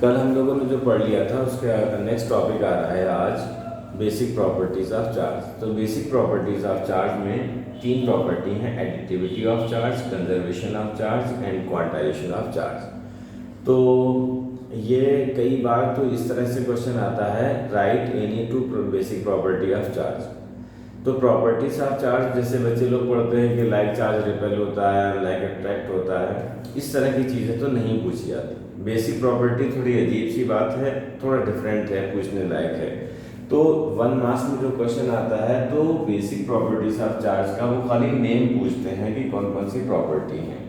कल हम लोगों ने जो पढ़ लिया था उसका नेक्स्ट टॉपिक आ रहा है आज, बेसिक प्रॉपर्टीज़ ऑफ चार्ज। तो बेसिक प्रॉपर्टीज़ ऑफ चार्ज में तीन प्रॉपर्टी हैं, additivity of charge, conservation of charge and quantization of charge. तो ये कई बार तो इस तरह से क्वेश्चन आता है, right any two basic property of charge. तो प्रॉपर्टीज ऑफ चार्ज जैसे बच्चे लोग पढ़ते हैं कि लाइक चार्ज रिपेल होता है, लाइक अट्रैक्ट होता है, इस तरह की चीज़ें तो नहीं पूछी जाती। बेसिक प्रॉपर्टी थोड़ी अजीब सी बात है, थोड़ा डिफरेंट है, पूछने लायक है। तो 1 मार्क्स में जो क्वेश्चन आता है तो बेसिक प्रॉपर्टीज ऑफ चार्ज का वो खाली नेम पूछते हैं कि कौन कौन सी प्रॉपर्टी हैं,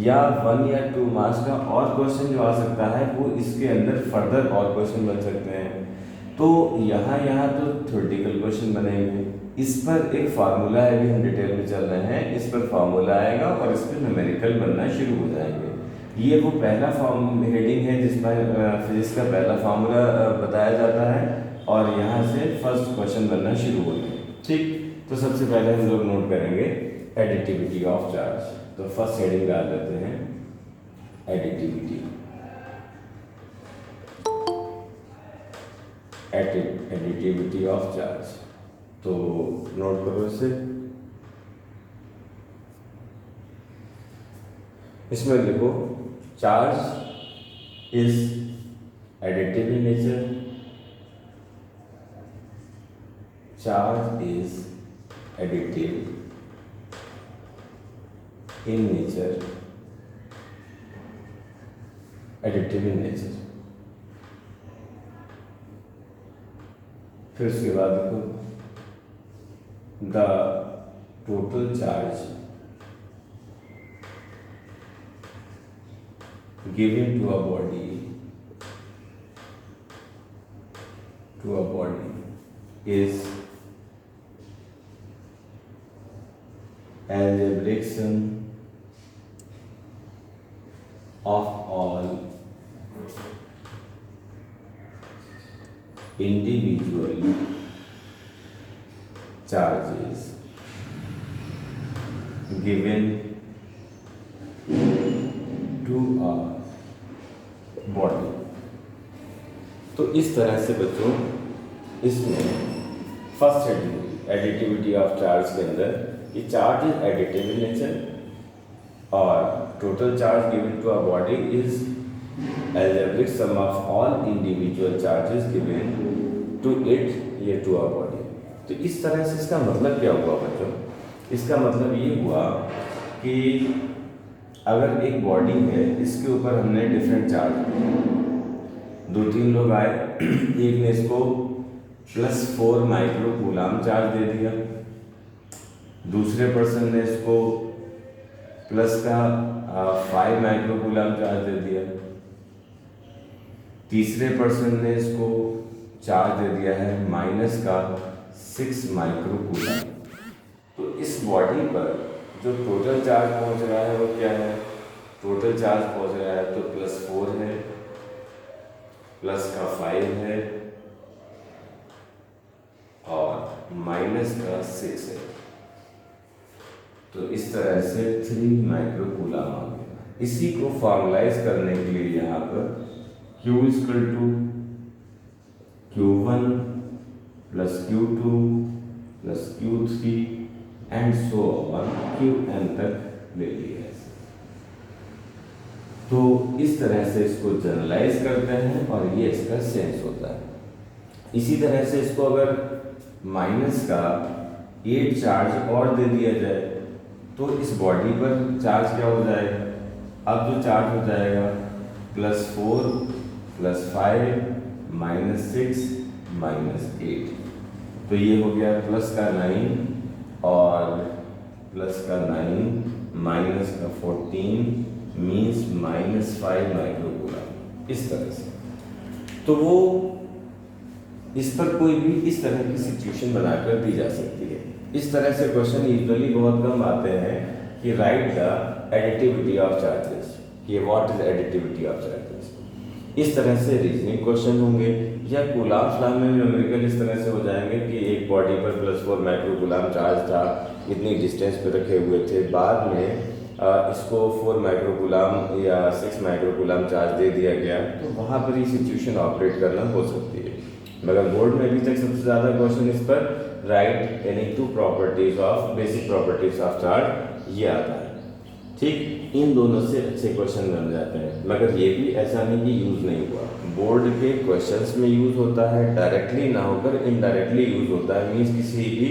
या 1 या 2 मार्क्स का और क्वेश्चन जो आ सकता है वो इसके अंदर फर्दर और क्वेश्चन बन सकते हैं। तो यहाँ तो थ्योरेटिकल क्वेश्चन बनेंगे, इस पर एक फार्मूला है, भी हम डिटेल में चल रहे हैं, इस पर फार्मूला आएगा और इस पर न्यूमेरिकल बनना शुरू हो जाएंगे। ये वो पहला फॉर्म हेडिंग है जिसमें फिजिक्स का पहला फार्मूला बताया जाता है और यहाँ से फर्स्ट क्वेश्चन बनना शुरू होते हैं। ठीक, तो सबसे पहले हम लोग नोट करेंगे एडिटिविटी ऑफ चार्ज। तो फर्स्ट हेडिंग डाल देते हैं एडिटिविटी। एडिटिविटी ऑफ चार्ज, तो नोट करो इसे। इसमें देखो, charge is additive in nature, charge is additive in nature, additive in nature. फिर उसके बाद देखो, the total charge given to a body is algebraic sum of all individual charges given to a body. तो इस तरह से बच्चों इसमें first heading additivity of charge के अंदर कि charge is additive in nature और total charge given to a body is algebraic sum of all individual charges given to it या to a body। तो इस तरह से इसका मतलब क्या हुआ बच्चों? इसका मतलब ये हुआ कि अगर एक बॉडी है, इसके ऊपर हमने डिफरेंट चार्ज, 2-3 लोग आए, एक ने इसको +4 माइक्रो कूलाम चार्ज दे दिया, दूसरे पर्सन ने इसको +5 माइक्रो कूलाम चार्ज दे दिया, तीसरे पर्सन ने इसको चार्ज दे दिया है -6 माइक्रो कूलाम। तो इस बॉडी पर जो टोटल चार्ज पहुंच रहा है वो क्या है? टोटल चार्ज पहुंच रहा है तो +4 है, +5 है और -6 है। तो इस तरह से 3 माइक्रो कूलाम आ गया। इसी को फॉर्मलाइज करने के लिए यहाँ पर Q = Q1 + Q2 + Q3 and so on Qn तक ले लिया है। तो इस तरह से इसको जनरलाइज करते हैं और ये इसका सेंस होता है। इसी तरह से इसको अगर -8 चार्ज और दे दिया जाए तो इस बॉडी पर चार्ज क्या हो जाएगा? अब जो चार्ज हो जाएगा +4 +5 -6 -8, तो ये हो गया +9 और +9 -14 मीन्स -5 माइक्रो कूलाम। इस तरह से तो वो इस पर कोई भी इस तरह की सिचुएशन बनाकर दी जा सकती है। इस तरह से क्वेश्चन यूजुअली बहुत कम आते हैं कि right the additivity of charges, ये what is additivity of charges. इस तरह से रीजनिंग क्वेश्चन होंगे या कूलाम लॉ में न्यूमेरिकल इस तरह से हो जाएंगे कि एक बॉडी पर +4 माइक्रो कूलाम चार्ज था, इतनी डिस्टेंस पे रखे हुए थे, बाद में इसको 4 माइक्रोकूलम या 6 माइक्रोकूलम चार्ज दे दिया गया, तो वहाँ पर ये सिचुएशन ऑपरेट करना हो सकती है। मगर बोर्ड में अभी तक सबसे ज़्यादा क्वेश्चन इस पर right any 2 properties of basic properties of charge ये आता है। ठीक, इन दोनों से अच्छे क्वेश्चन बन जाते हैं, मगर ये भी ऐसा नहीं कि यूज़ नहीं हुआ। बोर्ड के क्वेश्चंस में यूज़ होता है, डायरेक्टली ना होकर इनडायरेक्टली यूज़ होता है, मीन्स किसी भी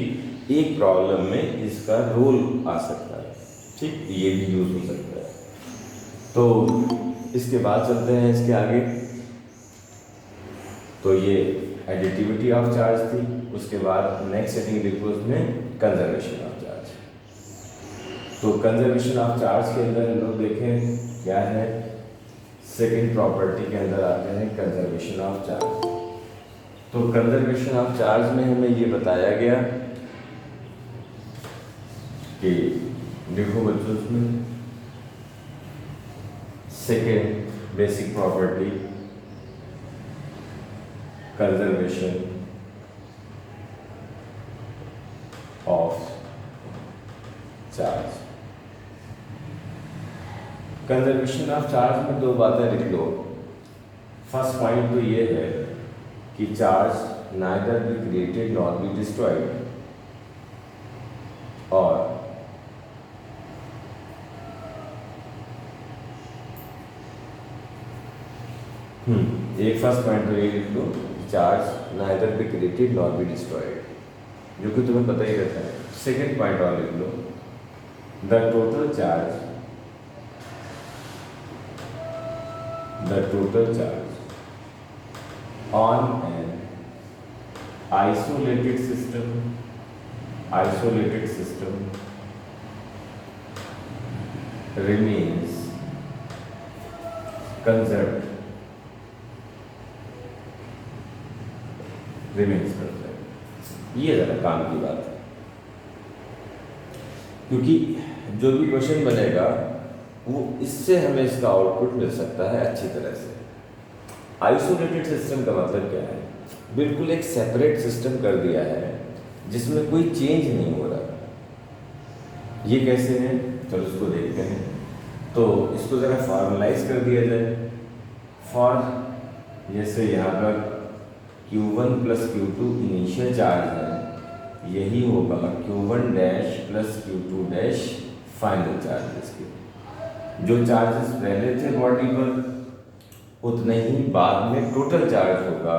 एक प्रॉब्लम में इसका रोल आ सकता है। ठीक, ये भी यूज़ हो सकता है। तो इसके बाद चलते हैं इसके आगे। तो ये एडिटिविटी ऑफ चार्ज थी, उसके बाद नेक्स्ट सेटिंग देखो उसमें कंजर्वेशन ऑफ चार्ज। तो कंजर्वेशन ऑफ चार्ज के अंदर हम लोग देखें क्या है, सेकेंड प्रॉपर्टी के अंदर आते हैं कंजर्वेशन ऑफ चार्ज। तो कंजर्वेशन ऑफ चार्ज में हमें ये बताया गया कि देखो बच्चों उसमें second basic property conservation of charge. Conservation of charge में 2 बातें लिख लो। फर्स्ट पॉइंट तो ये है कि charge neither be created not be destroyed, और एक फर्स्ट पॉइंट तो ये लिख लो, charge neither be created not be destroyed, जो कि तुम्हें पता ही रहता है। सेकेंड पॉइंट और लिख लो, the total charge on an isolated system remains conserved। ये ज़रा काम की बात है, क्योंकि जो भी क्वेश्चन बनेगा वो इससे हमें इसका आउटपुट मिल सकता है अच्छी तरह से। आइसोलेटेड सिस्टम का मतलब क्या है, बिल्कुल एक सेपरेट सिस्टम कर दिया है जिसमें कोई चेंज नहीं हो रहा। ये कैसे है, चलो इसको देखते हैं। तो इसको ज़रा फॉर्मलाइज कर दिया जाए। फॉर जैसे यहाँ पर Q1 plus Q2 initial charge है, यही होगा Q1 dash plus Q2 dash final charge. इसके जो चार्जेस पहले थे बॉडी पर उतने ही बाद में टोटल चार्ज होगा।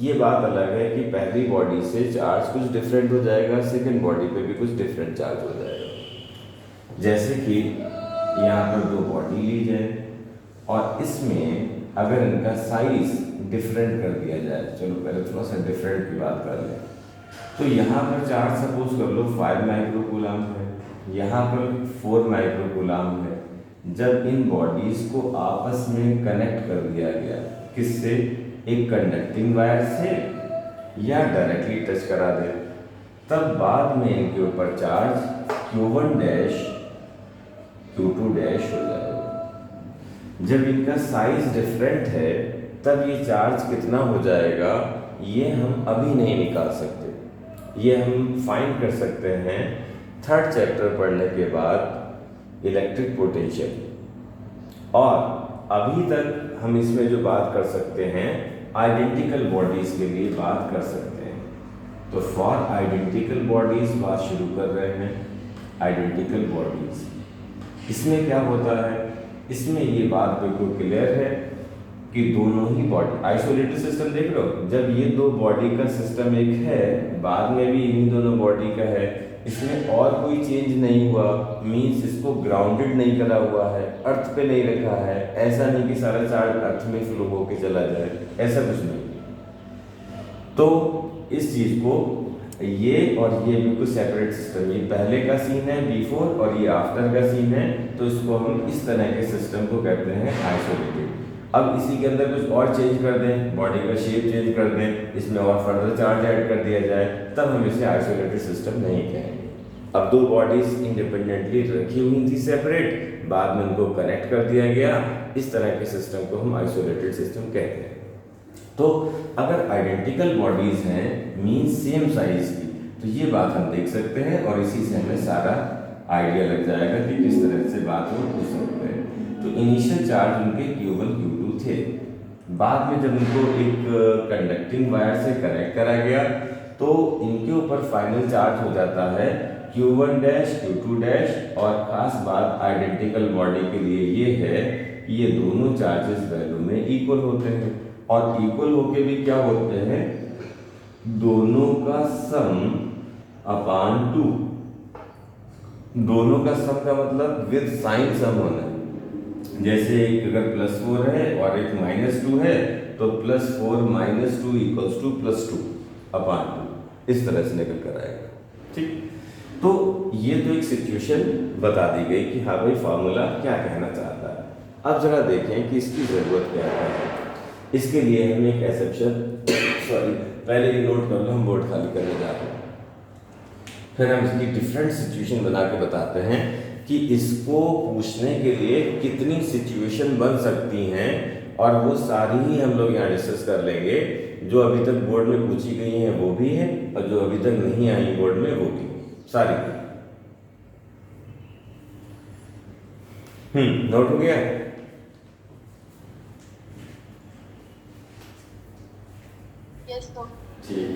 ये बात अलग है कि पहली बॉडी से चार्ज कुछ डिफरेंट हो जाएगा, सेकंड बॉडी पे भी कुछ डिफरेंट चार्ज हो जाएगा। जैसे कि यहाँ पर 2 बॉडी ली जाए और इसमें अगर इनका साइज डिफरेंट कर दिया जाए, चलो पहले थोड़ा सा डिफरेंट की बात कर लें। तो यहाँ पर चार्ज सपोज कर लो 5 माइक्रोकूलम है, यहाँ पर 4 माइक्रोकूलम है। जब इन बॉडीज को आपस में कनेक्ट कर दिया गया, किससे, एक कंडक्टिंग वायर से या डायरेक्टली टच करा दे, तब बाद में इनके ऊपर charge Q1 dash Q2 dash हो जाएगा। जब इनका साइज डिफरेंट है तब ये चार्ज कितना हो जाएगा ये हम अभी नहीं निकाल सकते। ये हम फाइंड कर सकते हैं 3rd चैप्टर पढ़ने के बाद, इलेक्ट्रिक पोटेंशियल। और अभी तक हम इसमें जो बात कर सकते हैं आइडेंटिकल बॉडीज के लिए बात कर सकते हैं। तो फॉर आइडेंटिकल बॉडीज बात शुरू कर रहे हैं। आइडेंटिकल बॉडीज, इसमें क्या होता है, इसमें ये बात बिल्कुल क्लियर है कि दोनों ही बॉडी, आइसोलेटेड सिस्टम देख लो, जब ये 2 बॉडी का सिस्टम एक है, बाद में भी इन्हीं दोनों बॉडी का है, इसमें और कोई चेंज नहीं हुआ, मीन्स इसको ग्राउंडेड नहीं करा हुआ है, अर्थ पे नहीं रखा है। ऐसा नहीं कि सारा चार्ज अर्थ में फ्लो होके चला जाए, ऐसा कुछ नहीं। तो इस चीज़ को ये और ये बिल्कुल सेपरेट सिस्टम, ये पहले का सीन है बिफोर और ये आफ्टर का सीन है, तो इसको हम इस तरह के सिस्टम को कहते हैं आइसोलेटेड। अब इसी के अंदर कुछ और चेंज कर दें, बॉडी का शेप चेंज कर दें, इसमें और फर्दर चार्ज ऐड कर दिया जाए, तब हम इसे आइसोलेटेड सिस्टम नहीं कहेंगे। अब 2 बॉडीज इंडिपेंडेंटली रखी हुई थी सेपरेट, बाद में उनको कनेक्ट कर दिया गया, इस तरह के सिस्टम को हम आइसोलेटेड सिस्टम कहते हैं। तो अगर आइडेंटिकल बॉडीज हैं मीन सेम साइज की, तो ये बात हम देख सकते हैं और इसी से हमें सारा आइडिया लग जाएगा कि किस तरह से बात वो पूछ सकते हैं। तो इनिशियल चार्ज उनके Q1 Q2 थे। बाद में जब उनको एक कंडक्टिंग वायर से कनेक्ट करा गया तो इनके ऊपर फाइनल चार्ज हो जाता है Q1 डैश Q2 डैश। और खास बात आइडेंटिकल बॉडी के लिए ये है कि ये दोनों चार्जेस वैल्यू में इक्वल होते हैं, और इक्वल होके भी क्या होते हैं, दोनों का सम अपान 2। दोनों का सम का मतलब विद साइन सम होना है। जैसे एक अगर +4 है और एक -2 है तो +4 - 2 = +2 अपान 2, इस तरह से निकल कर आएगा। ठीक, तो ये तो एक सिचुएशन बता दी गई कि हाँ भाई फार्मूला क्या कहना चाहता है। अब जरा देखें कि इसकी ज़रूरत क्या है। इसके लिए हम एक एक्सेप्शन पहले ही नोट कर लो, हम बोर्ड खाली करने जा रहे हैं। फिर हम इसकी डिफरेंट सिचुएशन बना के बताते हैं कि इसको पूछने के लिए कितनी सिचुएशन बन सकती हैं, और वो सारी ही हम लोग यहाँ डिस्कस कर लेंगे। जो अभी तक बोर्ड में पूछी गई हैं वो भी है, और जो अभी तक नहीं आई बोर्ड में वो भी सारी। नोट हो गया? Yes sir. ठीक,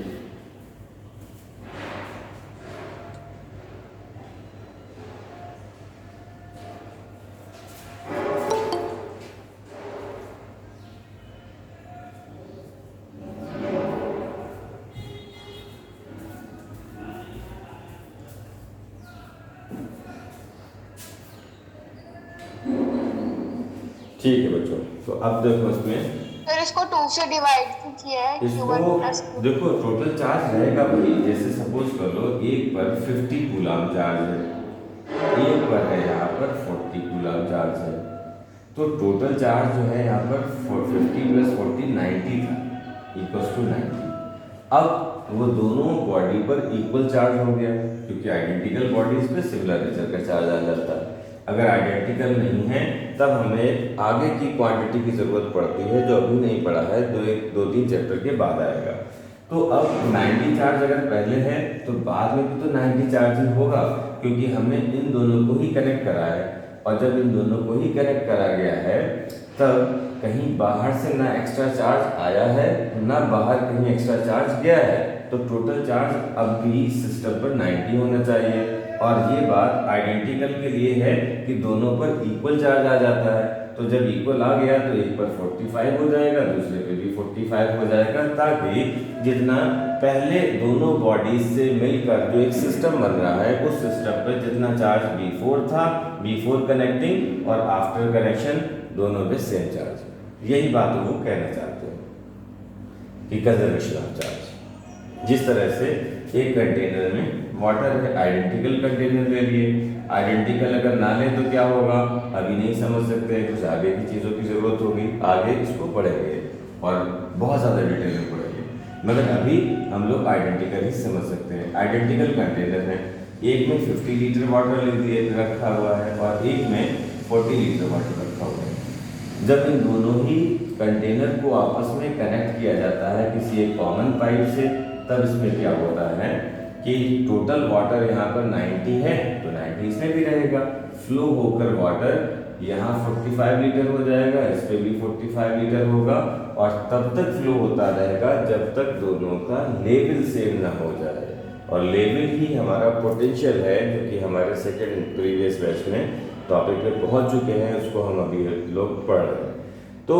ठीक है बच्चों। तो अब देखो इसमें फिर इसको 2 से डिवाइड किया है Q1 प्लस इसको देखो टोटल चार्ज रहेगा वही। जैसे सपोज कर लो एक पर 50 कूलम चार्ज है, एक पर है यहाँ पर 40 कूलम चार्ज है, तो टोटल चार्ज जो है यहाँ पर 50 + 40 90 था, = 90। अब वो दोनों बॉडी पर इक्वल चार्ज हो गया, क्योंकि आइडेंटिकल बॉडीज पे सिमिलर नेचर का चार्ज आ जाता है। अगर आइडेंटिकल नहीं है तब हमें आगे की क्वांटिटी की ज़रूरत पड़ती है, जो अभी नहीं पड़ा है, 2-3 चैप्टर के बाद आएगा। तो अब 90 चार्ज अगर पहले है तो बाद में भी तो 90 चार्ज ही होगा, क्योंकि हमने इन दोनों को ही कनेक्ट करा है। और जब इन दोनों को ही कनेक्ट करा गया है तब कहीं बाहर से ना एक्स्ट्रा चार्ज आया है ना बाहर कहीं एक्स्ट्रा चार्ज गया है, तो टोटल चार्ज अब भी सिस्टम पर 90 होना चाहिए। और ये बात आइडेंटिकल के लिए है कि दोनों पर इक्वल चार्ज आ जाता है, तो जब इक्वल आ गया तो एक पर 45 हो जाएगा, दूसरे पे भी 45 हो जाएगा, ताकि जितना पहले दोनों बॉडीज से मिलकर जो एक सिस्टम बन रहा है उस सिस्टम पर जितना चार्ज B4 था, B4 कनेक्टिंग और आफ्टर कनेक्शन दोनों पे सेम चार्ज। यही बात वो कहना चाहते हैं कि कंजर्वेशन ऑफ चार्ज। जिस तरह से एक कंटेनर में वाटर है, आइडेंटिकल कंटेनर ले लिए, आइडेंटिकल अगर ना लें तो क्या होगा अभी नहीं समझ सकते, कुछ आगे की चीज़ों की ज़रूरत होगी, आगे इसको पढ़ेंगे और बहुत ज़्यादा डिटेल में पढ़ेंगे, मगर अभी हम लोग आइडेंटिकल ही समझ सकते हैं। आइडेंटिकल कंटेनर है, एक में 50 लीटर वाटर ले लिए रखा हुआ है और एक में 40 लीटर वाटर रखा हुआ है। जब इन दोनों ही कंटेनर को आपस में कनेक्ट किया जाता है किसी एक कॉमन पाइप से, तब इसमें क्या होता है कि टोटल वाटर यहाँ पर 90 है तो 90 इसमें भी रहेगा, फ्लो होकर वाटर यहाँ 45 लीटर हो जाएगा, इस पे भी 45 लीटर होगा, और तब तक फ्लो होता रहेगा जब तक दोनों का लेवल सेम ना हो जाए। और लेवल ही हमारा पोटेंशियल है, जो कि हमारे सेकेंड प्रीवियस बैच में टॉपिक पे पहुंच चुके हैं, उसको हम अभी लोग पढ़ रहे हैं। तो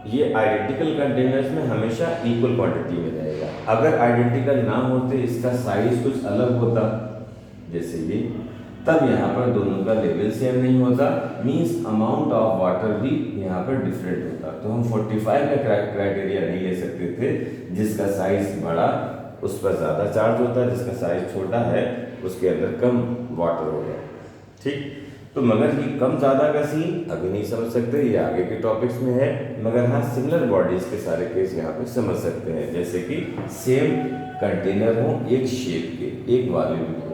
ये आइडेंटिकल कंटेनर्स में हमेशा इक्वल क्वांटिटी में रहेगा। अगर आइडेंटिकल ना होते, इसका साइज कुछ अलग होता जैसे ये, तब यहाँ पर दोनों का लेवल सेम नहीं होता, मींस अमाउंट ऑफ वाटर भी यहाँ पर डिफरेंट होता। तो हम 45 का क्राइटेरिया नहीं ले सकते थे, जिसका साइज बड़ा उस पर ज़्यादा चार्ज होता है, जिसका साइज छोटा है उसके अंदर कम वाटर होगा। ठीक, तो मगर ये कम ज़्यादा का सीन अभी नहीं समझ सकते, ये आगे के टॉपिक्स में है, मगर हाँ सिमिलर बॉडीज़ के सारे केस यहाँ पे समझ सकते हैं, जैसे कि सेम कंटेनर हो, एक शेप के, एक वॉल्यूम के।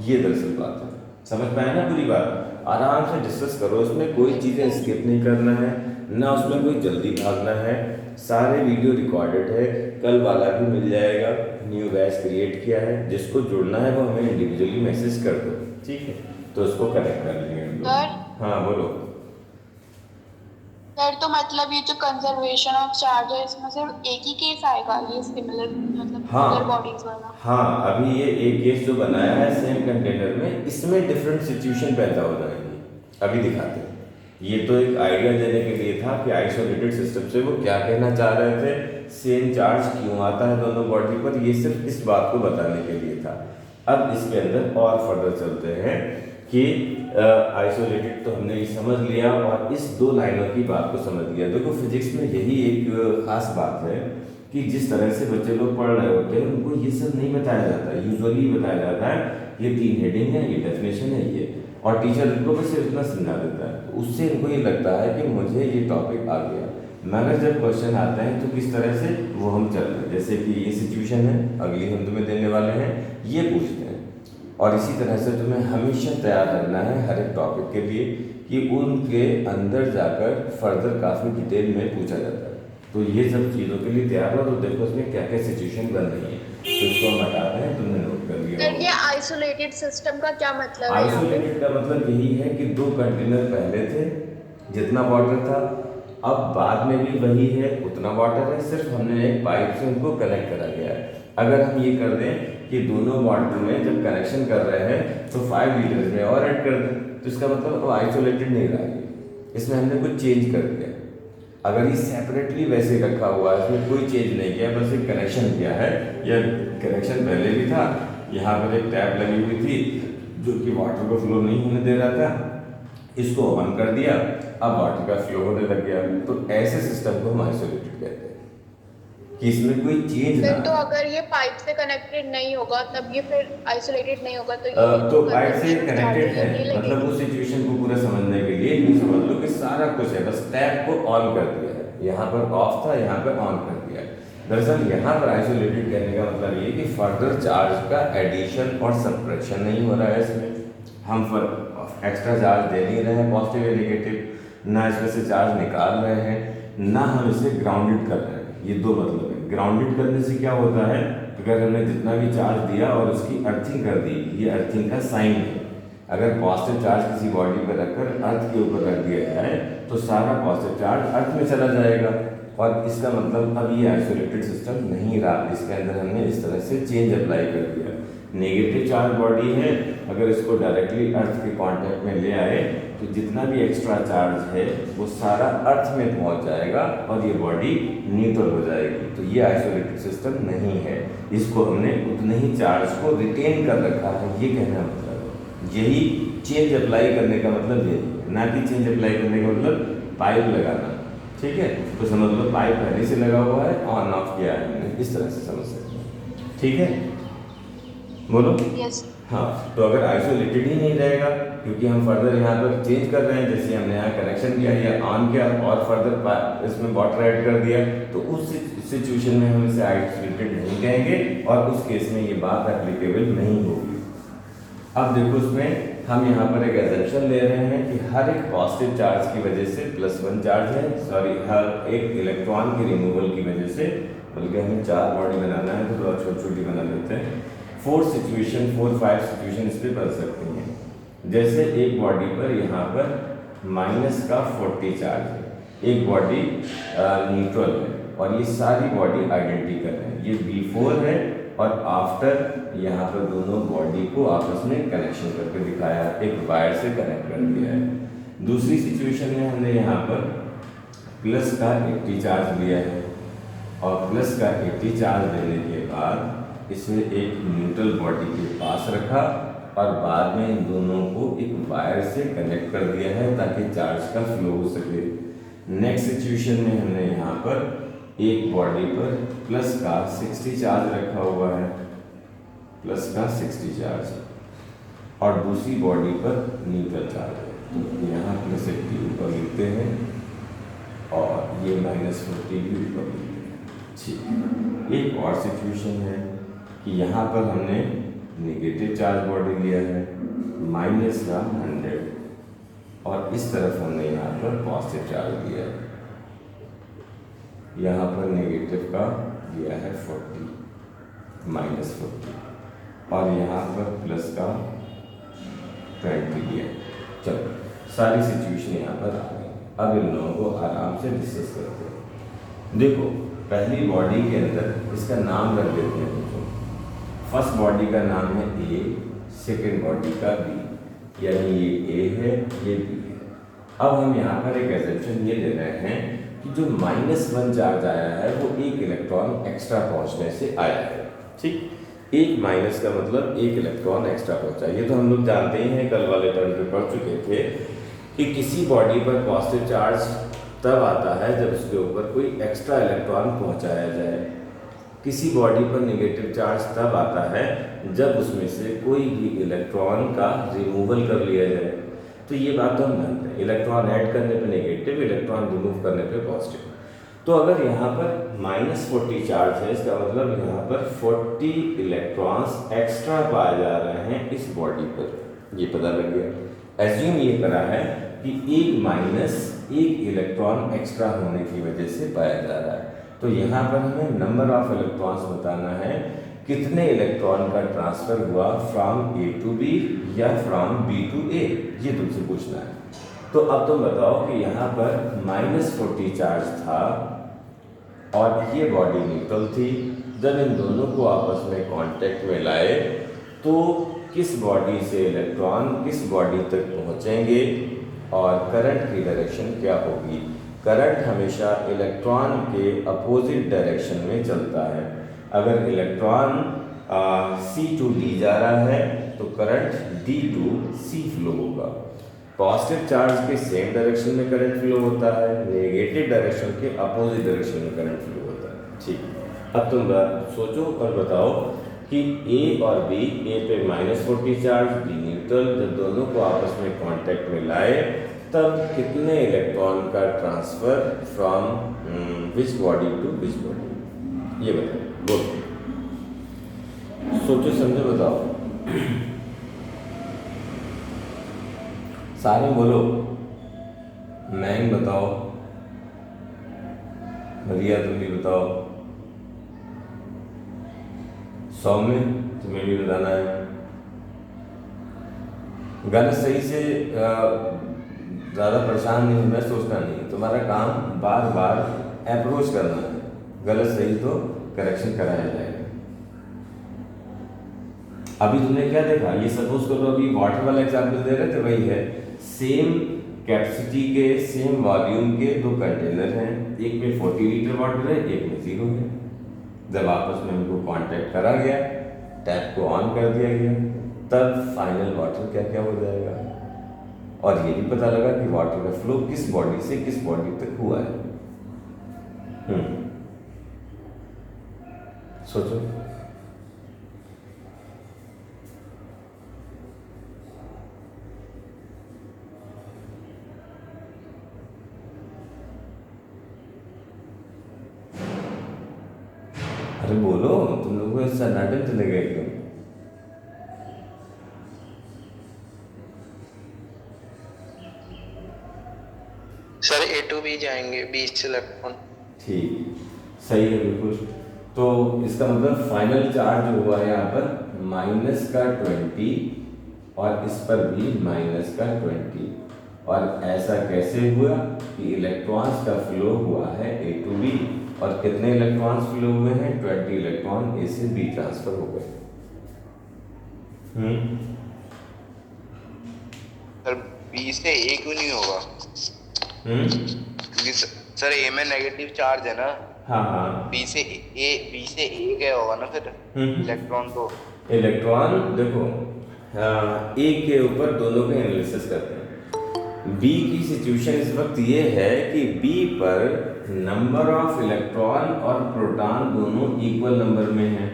ये दरअसल बात है, समझ पाए ना पूरी बात? आराम से डिस्कस करो, इसमें कोई चीज़ें स्किप नहीं करना है, ना उसमें कोई जल्दी भागना है। सारे वीडियो रिकॉर्डेड है, कल वाला भी मिल जाएगा, न्यू बैच क्रिएट किया है, जिसको जुड़ना है वो हमें इंडिविजुअली मैसेज कर दो। ठीक है, तो उसको कनेक्ट कर लेंगे हम लोग। हाँ बोलो सर। तो मतलब ये जो कंजर्वेशन ऑफ चार्ज है इसमें सिर्फ एक ही केस आएगा, ये सिमिलर मतलब हाँ सिमिलर बॉडीज वाला? हाँ, अभी ये एक केस जो बनाया है सेम कंटेनर में, इसमें डिफरेंट सिचुएशन पैदा हो जाएंगी, अभी दिखाते हैं। ये तो एक आइडिया देने के लिए था कि आइसोलेटेड सिस्टम से वो क्या कहना चाह रहे थे, सेम चार्ज क्यों आता है दोनों बॉडी पर, ये सिर्फ इस बात को बताने के लिए था। अब इसके अंदर और फर्दर चलते हैं कि आइसोलेटेड तो हमने ये समझ लिया, और इस दो लाइनों की बात को समझ लिया। देखो फिजिक्स में यही एक खास बात है कि जिस तरह से बच्चे लोग पढ़ रहे होते हैं उनको ये सब नहीं बताया जाता, यूजुअली बताया जाता है ये 3 हेडिंग है, ये डेफिनेशन है ये, और टीचर इनको बस इतना समझा देता है। तो उससे इनको ये लगता है कि मुझे ये टॉपिक आ गया, मगर जब क्वेश्चन आते हैं तो किस तरह से वो हम चल रहे हैं, जैसे कि ये सिचुएशन है, अगली हम तुम्हें देने वाले हैं, ये पूछते हैं। और इसी तरह से तुम्हें हमेशा तैयार रहना है हर एक टॉपिक के लिए कि उनके अंदर जाकर फर्दर काफ़ी डिटेल में पूछा जाता है। तो ये सब चीज़ों के लिए तैयार हो। तो देखो इसमें क्या क्या सिचुएशन बन रही है, तो इसको हम हटाते हैं, तुमने नोट कर लिया। सर ये आइसोलेटेड सिस्टम का क्या मतलब है? आइसोलेटेड का मतलब यही है कि 2 कंटेनर पहले थे, जितना वाटर था, अब बाद में भी वही है, उतना वाटर है, सिर्फ हमने एक पाइप से उनको कनेक्ट करा गया है। अगर हम ये कर दें कि दोनों वाटर में जब कनेक्शन कर रहे हैं तो 5 लीटर में और ऐड कर दें, तो इसका मतलब वो आइसोलेटेड नहीं रहा है, इसमें हमने कुछ चेंज कर दिया। अगर ये सेपरेटली वैसे रखा हुआ है, इसमें कोई चेंज नहीं किया, बस एक कनेक्शन किया है, या कनेक्शन पहले भी था, यहाँ पर एक टैप लगी हुई थी जो कि वाटर को फ्लो नहीं होने दे रहा था, इसको ऑन कर दिया, अब वाटर का फ्लो होने लग गया। तो ऐसे सिस्टम को हम आइसोलेटेड कहते हैं कि इसमें कोई चेंज ना। तो अगर ये पाइप से कनेक्टेड नहीं होगा तब ये फिर आइसोलेटेड नहीं होगा, तो पाइप से कनेक्टेड है, मतलब उस सिचुएशन को पूरा समझने के लिए यूँ समझ लो कि सारा कुछ है, बस टैप को ऑन कर दिया है, यहाँ पर ऑफ था, यहाँ पर ऑन कर दिया है। दरअसल यहाँ पर आइसोलेटेड कहने का मतलब ये कि फर्दर चार्ज का एडिशन और सब्ट्रैक्शन नहीं हो रहा है इसमें, हम एक्स्ट्रा चार्ज दे नहीं रहे हैं पॉजिटिव या नेगेटिव, ना इसमें से चार्ज निकाल रहे हैं, ना हम इसे ग्राउंडेड कर रहे हैं। ये दो मतलब है। ग्राउंडेड करने से क्या होता है, अगर हमने जितना भी चार्ज दिया और उसकी अर्थिंग कर दी, ये अर्थिंग का साइन है। अगर पॉजिटिव चार्ज किसी बॉडी पर रखकर अर्थ के ऊपर रख दिया जाए तो सारा पॉजिटिव चार्ज अर्थ में चला जाएगा, और इसका मतलब अब ये आइसोलेटेड सिस्टम नहीं रहा, इसके अंदर हमने इस तरह से चेंज अप्लाई कर दिया। नेगेटिव चार्ज बॉडी है, अगर इसको डायरेक्टली अर्थ के कांटेक्ट में ले आए तो जितना भी एक्स्ट्रा चार्ज है वो सारा अर्थ में पहुंच जाएगा और ये बॉडी न्यूट्रल हो जाएगी। तो ये आइसोलेटेड सिस्टम नहीं है, इसको हमने उतने ही चार्ज को रिटेन कर रखा है, ये कहना मतलब यही चेंज अप्लाई करने का मतलब यही है, ना कि चेंज अप्लाई करने का मतलब पाइप लगाना। ठीक है, तो समझ लो पाइप पहले से लगा हुआ है, ऑन ऑफ किया है हमने, इस तरह से समझ सकते हैं। ठीक है, बोलो। yes. हाँ, तो अगर आइसोलेटेड ही नहीं रहेगा, क्योंकि हम फर्दर यहाँ पर चेंज कर रहे हैं, जैसे हमने यहाँ कनेक्शन किया या ऑन किया और फर्दर इसमें वाटर ऐड कर दिया, तो उस सिचुएशन में हम इसे आइसोलेटेड नहीं कहेंगे और उस केस में ये बात एप्लीकेबल नहीं होगी। अब देखो इसमें हम यहाँ पर एक एजम्पशन ले रहे हैं कि हर एक पॉजिटिव चार्ज की वजह से +1 चार्ज है, सॉरी हर एक इलेक्ट्रॉन के रिमूवल की वजह से, बल्कि हमें 4 बॉडी बनाना है तो थोड़ा छोटी छोटी बना लेते हैं। 4 सिचुएशन 4-5 सिचुएशन इस पर बन सकती हैं। जैसे एक बॉडी पर यहाँ पर -40 चार्ज है, एक बॉडी न्यूट्रल है, और ये सारी बॉडी आइडेंटिकल है, ये बिफोर है और आफ्टर यहाँ पर दोनों बॉडी को आपस में कनेक्शन करके दिखाया, एक वायर से कनेक्ट कर दिया है। दूसरी सिचुएशन में हमने यहाँ पर प्लस का 80 चार्ज लिया है, और प्लस का 80 चार्ज देने के बाद इसमें एक न्यूट्रल बॉडी के पास रखा और बाद में इन दोनों को एक वायर से कनेक्ट कर दिया है ताकि चार्ज का फ्लो हो सके। नेक्स्ट सिचुएशन में हमने यहाँ पर एक बॉडी पर प्लस का 60 चार्ज रखा हुआ है, प्लस का 60 चार्ज, और दूसरी बॉडी पर न्यूट्रल चार्ज है, तो यहाँ +80 ऊपर लिखते हैं और ये -40 भी ऊपर लिखते हैं। ठीक, एक और सिचुएशन है कि यहाँ पर हमने नेगेटिव चार्ज बॉडी लिया है -100, और इस तरफ हमने यहाँ पर पॉजिटिव चार्ज लिया है, यहाँ पर नेगेटिव का लिया है 40 -40, और यहाँ पर प्लस का 20 लिया। चलो सारी सिचुएशन यहाँ पर आ गई। अब इन लोगों को आराम से डिस्कस करते हैं। देखो पहली बॉडी के अंदर इसका नाम रख देते हैं बच्चों। फर्स्ट बॉडी का नाम है ए, सेकेंड बॉडी का बी, यानी ये ए है ये बी है। अब हम यहाँ पर एक एजम्पशन ये ले रहे हैं कि जो -1 चार्ज आया है वो एक इलेक्ट्रॉन एक्स्ट्रा पहुँचने से आया है। ठीक, एक माइनस का मतलब एक इलेक्ट्रॉन एक्स्ट्रा पहुँचा। ये तो हम लोग जानते ही हैं, कल वाले टर्म पे पढ़ चुके थे कि किसी बॉडी पर पॉजिटिव चार्ज तब आता है जब उसके ऊपर कोई एक्स्ट्रा इलेक्ट्रॉन पहुंचाया जाए। किसी बॉडी पर नेगेटिव चार्ज तब आता है जब उसमें से कोई भी इलेक्ट्रॉन का रिमूवल कर लिया जाए। तो ये बात तो हम जानते हैं, इलेक्ट्रॉन ऐड करने पे नेगेटिव, इलेक्ट्रॉन रिमूव करने पे पॉजिटिव। तो अगर यहाँ पर -40 चार्ज है, इसका मतलब यहाँ पर 40 इलेक्ट्रॉन्स एक्स्ट्रा पाए जा रहे हैं इस बॉडी पर, ये पता लग गया। एज्यूम ये करा है कि एक इलेक्ट्रॉन एक्स्ट्रा होने की वजह से पाया जा रहा है। तो यहाँ पर हमें नंबर ऑफ इलेक्ट्रॉन्स बताना है, कितने इलेक्ट्रॉन का ट्रांसफर हुआ फ्रॉम ए टू बी या फ्रॉम बी टू ए, ये तुमसे पूछना है। तो अब तुम बताओ कि यहाँ पर -40 चार्ज था और ये बॉडी न्यूट्रल थी। जब इन दोनों को आपस में कांटेक्ट में लाए तो किस बॉडी से इलेक्ट्रॉन किस बॉडी तक पहुँचेंगे और करंट की डायरेक्शन क्या होगी। करंट हमेशा इलेक्ट्रॉन के अपोजिट डायरेक्शन में चलता है। अगर इलेक्ट्रॉन C टू D जा रहा है तो current D to C flow होगा। पॉजिटिव चार्ज के सेम डायरेक्शन में करंट फ्लो होता है, नेगेटिव डायरेक्शन के अपोजिट डायरेक्शन में करंट फ्लो होता है। ठीक, अब तुम सोचो और बताओ कि A और B, A पे -40 चार्ज, B न्यूट्रल, जब दोनों को आपस में कांटेक्ट में लाए तब कितने इलेक्ट्रॉन का transfer from which body to which body, ये बताओ। बोलो, सोचो समझो बताओ। सारे बोलो। मैंग बताओ, रिया तुम भी बताओ, सौम्य तुम्हें भी बताना है। गलत सही से ज़्यादा परेशान नहीं होना, सोचना नहीं, तुम्हारा काम बार बार अप्रोच करना है। गलत सही तो करेक्शन कराया जाएगा। अभी तुमने क्या देखा, ये सपोज करो अभी वाटर वाला एग्जाम्पल दे रहे थे, वही है। सेम कैपेसिटी के सेम वॉल्यूम के दो कंटेनर हैं, एक में 40 लीटर वाटर है, एक में 0 है। जब आपस में उनको कांटेक्ट करा गया, टैप को ऑन कर दिया गया, तब फाइनल वाटर क्या क्या हो जाएगा। और ये भी पता लगा कि वाटर का फ्लो किस बॉडी से किस बॉडी तक हुआ है। सोचो। अरे बोलो, तुम लोगों को सन्नाटे चले गए एकदम। सर A to B जाएंगे 20 इलेक्ट्रॉन। ठीक, सही है बिल्कुल। तो इसका मतलब फाइनल चार्ज हुआ है यहाँ पर -20 और इस पर भी -20। और ऐसा कैसे हुआ कि इलेक्ट्रॉन्स का फ्लो हुआ है A to B और कितने इलेक्ट्रॉन्स फ्लो हुए हैं, 20 इलेक्ट्रॉन A से B ट्रांसफर हो गए। सर B से A क्यों नहीं होगा? क्योंकि सर A में नेगेटिव चार्ज है ना। हाँ, B से A क्या होगा ना फिर इलेक्ट्रॉन। तो इलेक्ट्रॉन देखो, A के ऊपर दोनों का एनालिसिस करते हैं। B की सिचुएशन इस वक्त ये है कि B पर नंबर ऑफ इलेक्ट्रॉन और प्रोटॉन दोनों इक्वल नंबर में हैं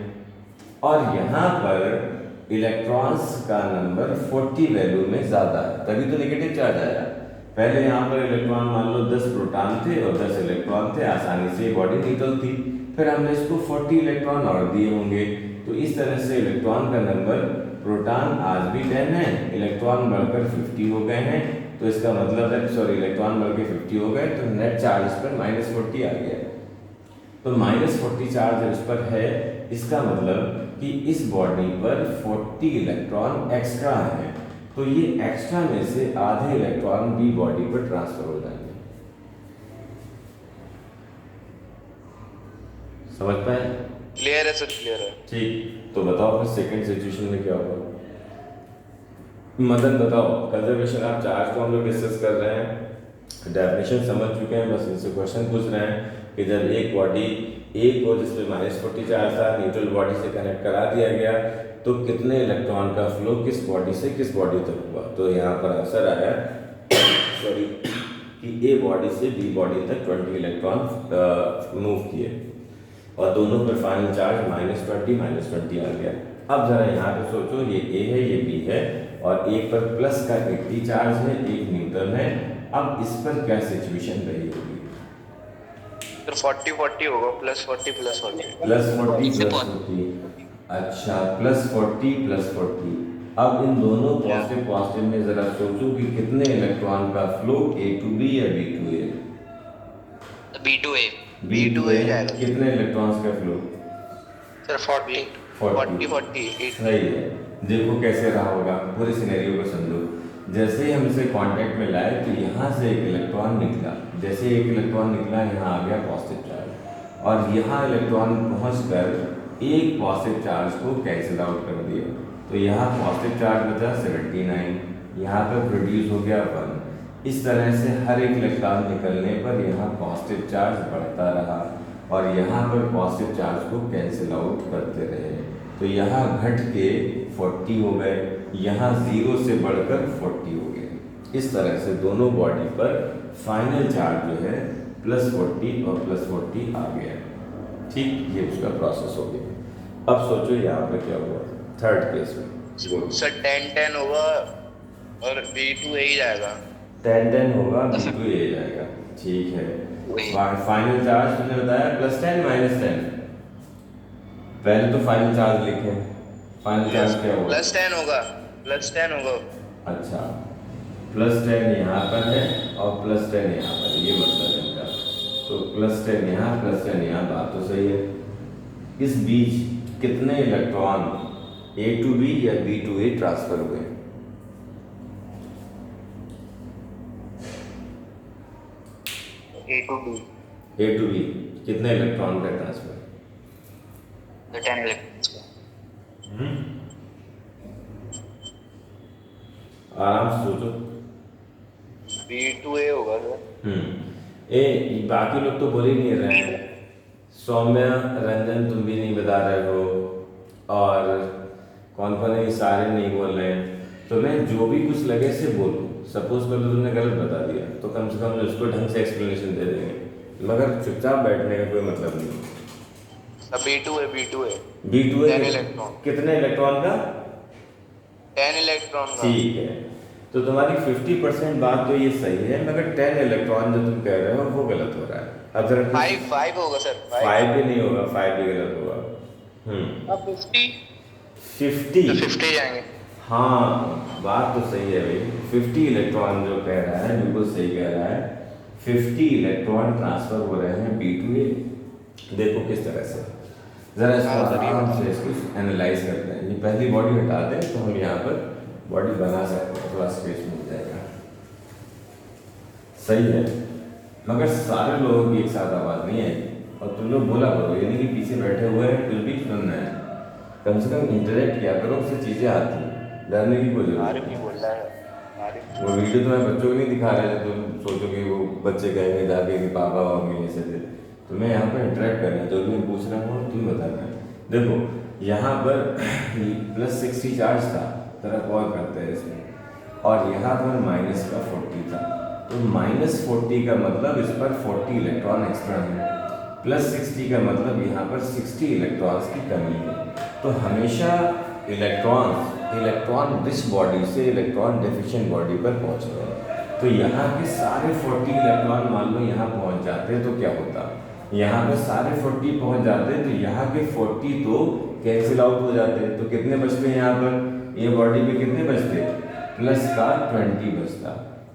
और यहाँ पर इलेक्ट्रॉन्स का नंबर 40 वैल्यू में ज़्यादा है, तभी तो नेगेटिव चार्ज आया। पहले यहाँ पर इलेक्ट्रॉन मान लो 10 प्रोटॉन थे और 10 इलेक्ट्रॉन थे, आसानी से बॉडी न्यूट्रल थी। फिर हमने इसको 40 इलेक्ट्रॉन और दिए होंगे, तो इस तरह से इलेक्ट्रॉन का नंबर, प्रोटॉन आज भी 10 है, इलेक्ट्रॉन बढ़कर 50 हो गए हैं। तो इसका मतलब है, सॉरी, इलेक्ट्रॉन बढ़ के 50 हो गए, तो नेट चार्ज इस पर -40 आ गया। तो -40 चार्ज इस पर है, इसका मतलब कि इस बॉडी पर 40 इलेक्ट्रॉन एक्स्ट्रा हैं। तो ये एक्स्ट्रा में से आधे इलेक्ट्रॉन बी बॉडी पर ट्रांसफर हो जाएंगे। समझ पाए? क्लियर है सर, क्लियर है। ठीक, तो बताओ फिर सेकंड सिचुएशन में क्या होगा। मदन बताओ, कंजर्वेशन ऑफ चार्ज को हम लोग डिस्कस कर रहे हैं, डेफिनेशन समझ चुके हैं, बस इनसे क्वेश्चन पूछ रहे हैं कि जब एक बॉडी एक को जिसमें -40 चार्ज था न्यूट्रल बॉडी से कनेक्ट करा दिया गया तो कितने इलेक्ट्रॉन का फ्लो किस बॉडी से किस बॉडी तक हुआ। तो यहाँ पर आंसर आया सॉरी कि ए बॉडी से बी बॉडी तक 20 इलेक्ट्रॉन मूव किए और दोनों पर फाइनल चार्ज -20 आ गया। अब जरा यहाँ पे सोचो, ये ए है ये बी है और एक पर प्लस का 80 चार्ज है, एक न्यूट्रल है। अब इस पर क्या सिचुएशन रही होगी? फिर 40-40 होगा, +40 +40 +40 अच्छा, +40 अब इन दोनों पॉजिटिव में जरा सोचो कि कितने इलेक्ट्रॉन का फ्लो A to B या B to A? B2A जाएगा। कितने इलेक्ट्रॉन्स का फ्लो? सर 40 सही है। देखो कैसे रहा होगा, पूरे सिनेरियो को समझो। जैसे ही हम इसे कांटेक्ट में लाए तो यहाँ से एक इलेक्ट्रॉन निकला, जैसे एक इलेक्ट्रॉन निकला यहाँ आ गया पॉजिटिव चार्ज और यहाँ इलेक्ट्रॉन पहुँचकर एक पॉजिटिव चार्ज को कैंसिल आउट कर दिया। तो यहाँ पॉजिटिव चार्ज बचा 79, यहाँ पर प्रोड्यूस हो गया 1। इस तरह से हर एक इलेक्ट्रॉन निकलने पर यहाँ पॉजिटिव चार्ज बढ़ता रहा और यहाँ पर पॉजिटिव चार्ज को कैंसिल आउट करते रहे। तो यहाँ घट के 40 हो गए, यहाँ 0 से बढ़कर 40 हो गए। इस तरह से दोनों बॉडी पर फाइनल चार्ज जो है +40 और +40 आ गया। ठीक, ये उसका प्रोसेस हो गया। अब सोचो यहाँ पे क्या हुआ थर्ड केस में। सर 10-10 होगा और B2A ही जाएगा। 10-10 होगा, B2A जाएगा। ठीक है, फाइनल चार्ज तुमने बताया +10 -10। पहले तो फाइनल चार्ज लिखे, फाइनल चार्ज क्या होगा? +10 होगा, +10 होगा। अच्छा, +10 यहाँ पर है और +10 यहाँ पर, ये मतलब है इनका। तो +10 यहाँ +10 यहाँ, बात तो सही है। इस बीच कितने इलेक्ट्रॉन A to B या B to A ट्रांसफर हुए? A to B कितने इलेक्ट्रॉन का ट्रांसफर? 10 इलेक्ट्रॉन्स का। आराम से सोचो। B2A होगा सर। ए बाकी लोग तो बोल ही नहीं रहे हैं। सौम्या, रंजन तुम भी नहीं बता रहे हो और कौन है, सारे नहीं बोल रहे हैं। तो मैं जो भी कुछ लगे से बोलूँ। सपोज कर लो तुमने गलत बता दिया तो कम से कम उसको ढंग से एक्सप्लेनेशन दे देंगे, मगर चुपचाप बैठने का कोई मतलब नहीं। B2A 10 electron. कितने इलेक्ट्रॉन का? 10 इलेक्ट्रॉन का। ठीक है, तो तुम्हारी 50% बात तो ये सही है, मगर 10 इलेक्ट्रॉन जो तुम कह रहे हो वो गलत हो रहा है। अब जरा 5 होगा सर। 5 भी नहीं होगा, 5 भी गलत होगा। अब 50 जाएंगे। हाँ, बात तो सही है भाई। 50 इलेक्ट्रॉन जो कह रहा है बिल्कुल सही कह रहा है। 50 इलेक्ट्रॉन ट्रांसफर हो रहे हैं B2A। देखो किस तरह से, जरा इसको आराम से इसको एनालाइज करते हैं। ये पहली बॉडी हटा दें तो हम यहाँ पर बॉडी बना सकते हैं, थोड़ा स्पेस मिल जाएगा। सही है, मगर सारे लोगों की एक साथ आवाज़ नहीं आएगी और तुम लोग बोला करो, यानी कि पीछे बैठे हुए हैं कुछ भी सुनना है। कम से कम इंटरेक्ट किया करो, उससे चीज़ें आती हैं, डरने की कोई जरूरत नहीं। बोल रहा है वो वीडियो तो मैं बच्चों को नहीं दिखा रहा है, तुम सोचो कि वो बच्चे कहेंगे जाके कि पापा और मम्मी ऐसे थे। तो मैं यहाँ पर इंटरेक्ट कर रहा हूँ, जो भी मैं पूछ रहा हूँ तुम बता रहे हैं। देखो यहाँ पर +60 चार्ज था, तरह गौर करते हैं इसमें, और यहाँ पर -40 था। तो -40 का मतलब इस पर 40 इलेक्ट्रॉन एक्स्ट्रा है, +60 का मतलब यहाँ पर 60 इलेक्ट्रॉन्स की कमी है। तो हमेशा इलेक्ट्रॉन रिच बॉडी से इलेक्ट्रॉन डेफिशिएंट बॉडी पर पहुँच रहे हैं। तो यहाँ के सारे 40 इलेक्ट्रॉन मान लो यहाँ पहुँच जाते तो क्या होता? यहाँ पे सारे 40 पहुँच जाते तो यहाँ के 40 तो कैंसिल आउट हो जाते। तो कितने बचते हैं यहाँ पर? ये बॉडी पे कितने बचते? प्लस का 20 बचता।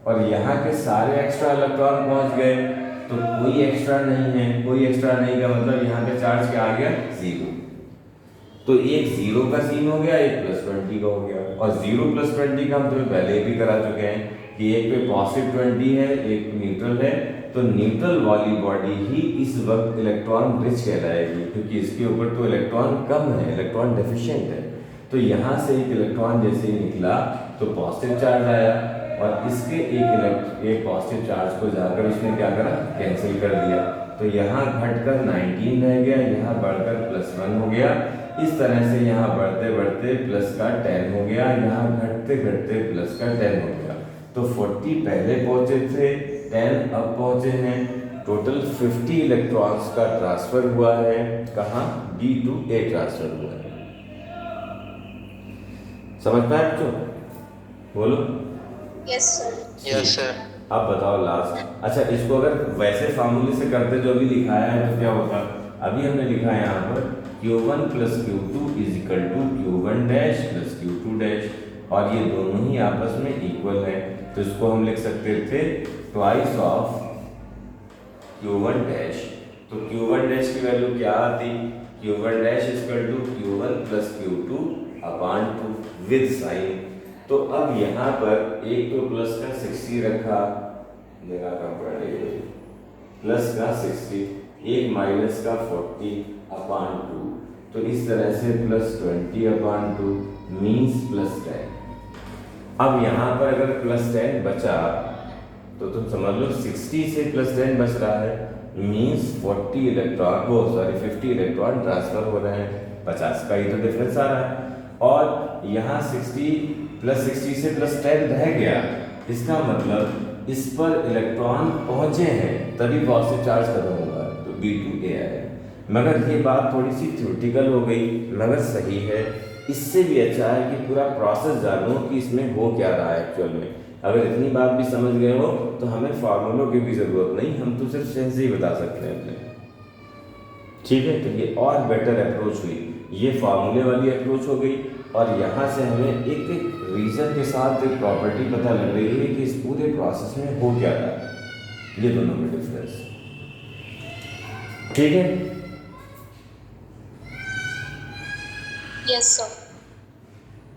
और यहाँ के सारे एक्स्ट्रा इलेक्ट्रॉन पहुँच गए तो कोई एक्स्ट्रा नहीं है। कोई एक्स्ट्रा नहीं का मतलब यहाँ पे चार्ज क्या आ गया? 0। तो एक 0 का सीन हो गया, एक +20 का हो गया। और 0 + 20 का हम तुम्हें पहले भी करा चुके हैं कि एक पे +20 है, एक न्यूट्रल है, तो न्यूट्रल वाली बॉडी ही इस वक्त इलेक्ट्रॉन रिच कहलाएगी, क्योंकि इसके ऊपर तो इलेक्ट्रॉन कम है, इलेक्ट्रॉन डेफिशिएंट है। तो यहाँ से एक इलेक्ट्रॉन जैसे ही निकला तो पॉजिटिव चार्ज आया, और इसके एक पॉजिटिव चार्ज को जाकर उसने क्या करा, कैंसिल कर दिया। तो यहाँ घटकर 19 रह गया, यहाँ बढ़कर +1 हो गया। इस तरह से यहाँ बढ़ते बढ़ते प्लस का 10 हो गया, यहाँ घटते घटते प्लस का 10 हो गया। तो 40 पहले पहुंचे थे, 10 अब पहुंचे हैं। टोटल 50 इलेक्ट्रॉन्स का ट्रांसफर हुआ है, कहाँ, B to A ट्रांसफर हुआ है। समझ पाए बच्चों? बोलो। Yes sir. Yes sir. अब बताओ लास्ट। अच्छा, इसको अगर वैसे फार्मूले से करते जो अभी लिखाया है तो क्या होता? अभी हमने लिखा है यहाँ पर Q1 + Q2 = Q1 dash + Q2 dash, और ये दोनों ही आपस में इक्वल है। तो इसको हम लिख सकते थे ट्वाइस ऑफ Q1 डैश। तो Q1 डैश की वैल्यू क्या आती? Q1 dash = Q1 + Q2/2 with sign. तो अब यहाँ पर एक तो प्लस का 60 रखा, जगह कम पड़ रही है, प्लस का 60, एक माइनस का 40/2, तो इस तरह से +20/2 मीन्स +10। अब यहाँ पर अगर +10 बचा तो तुम समझ लो 60 से +10 बच रहा है, मीन्स 50 इलेक्ट्रॉन ट्रांसफर हो रहे हैं, 50 का ही तो डिफरेंस आ रहा है। और यहाँ 60 + 60 से +10 रह गया, इसका मतलब इस पर इलेक्ट्रॉन पहुंचे हैं, तभी पॉजिटिव चार्ज खत्म होगा, तो B to A है। मगर ये बात थोड़ी सी थ्योरेटिकल हो गई, मगर सही है। इससे भी अच्छा है कि पूरा प्रोसेस जानो कि इसमें हो क्या रहा है एक्चुअल में। अगर इतनी बात भी समझ गए हो तो हमें फार्मूलों की भी ज़रूरत नहीं, हम तो सिर्फ सेंस ही बता सकते हैं अपने। ठीक है, तो ये और बेटर अप्रोच हुई, ये फार्मूले वाली अप्रोच हो गई, और यहाँ से हमें एक रीज़न के साथ एक प्रॉपर्टी पता लग रही है कि इस पूरे प्रोसेस में हो क्या रहा है, ये दोनों में डिफरेंस। ठीक है, यस सर।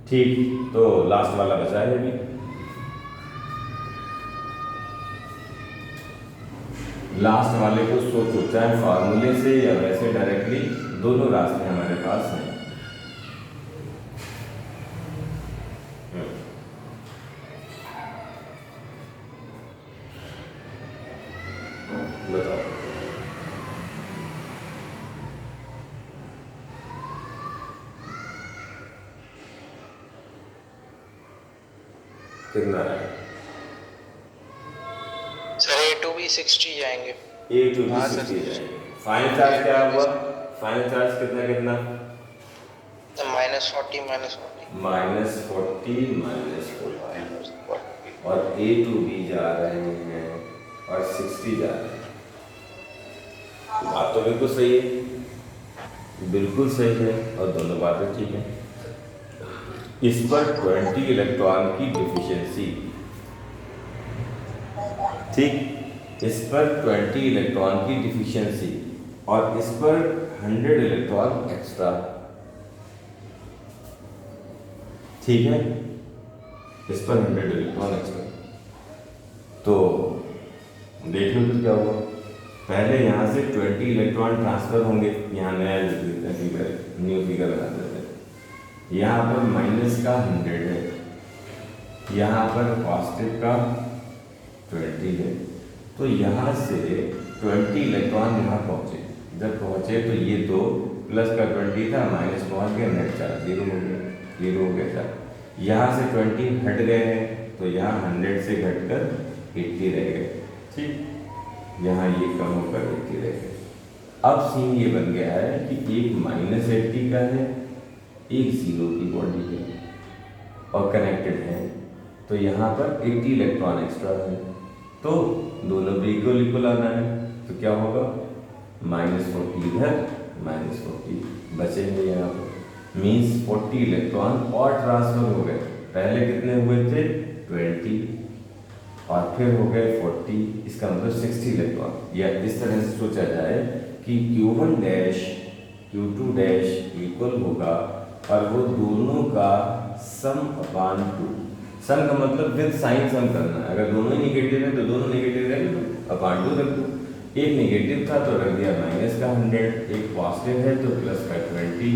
ठीक, तो लास्ट वाला बचा है अभी। लास्ट वाले को सोचो, चाहे फार्मूले से या वैसे डायरेक्टली, दोनों रास्ते हमारे पास हैं। बताओ। कितना है? सर A to B 60 जाएंगे। A to B 60 जाएंगे। फाइनल चार्ज क्या हुआ? फाइनल चार्ज कितना कितना? -40 -40 और A to B जा रहे हैं और 60 जा रहे हैं। बात तो बिल्कुल सही है, बिल्कुल सही है, और दोनों बातें ठीक है। इस पर 20 इलेक्ट्रॉन की डिफिशियंसी, ठीक, इस पर 20 इलेक्ट्रॉन की डिफिशियंसी, और इस पर 100 इलेक्ट्रॉन एक्स्ट्रा। ठीक है, इस पर 100 इलेक्ट्रॉन एक्स्ट्रा। तो देख लो फिर क्या हुआ। पहले यहाँ से 20 इलेक्ट्रॉन ट्रांसफर होंगे, यहाँ नया न्यू फिगर बना देते हैं। यहाँ पर माइनस का 100 है, यहाँ पर पॉजिटिव का 20 है, तो यहाँ से 20 इलेक्ट्रॉन यहाँ पहुँचे। जब पहुँचे तो ये तो प्लस का 20 था, माइनस पहुँच गया, नेट चार्ज 0 हो गया, 0 हो गया चार्ज। यहाँ से 20 हट गए हैं, तो यहाँ 100 से घटकर 80 रह गए। ठीक, यहाँ ये कम होकर 80 रह गए। अब सीन ये बन गया है कि एक -80 का है, एक 0 की बॉडी है और कनेक्टेड है, तो यहाँ पर 80 इलेक्ट्रॉन एक्स्ट्रा है, तो दोनों भी इक्वल आना है। तो क्या होगा, -40 इधर, -40 बचेंगे यहाँ पर, मीन्स 40 इलेक्ट्रॉन और ट्रांसफर हो गए। पहले कितने हुए थे, 20, और फिर हो गए 40, इसका मतलब 60 इलेक्ट्रॉन। या इस तरह से सोचा जाए कि Q1 dash Q2 dash equal होगा, और वो दोनों का सम अपान 2। सम का मतलब विद साइन सम करना है। अगर दोनों ही निगेटिव है तो दोनों निगेटिव रहेंगे तो अपान 2 रख दो। एक निगेटिव था तो रख दिया माइनस का 100, एक पॉजिटिव है तो प्लस का 20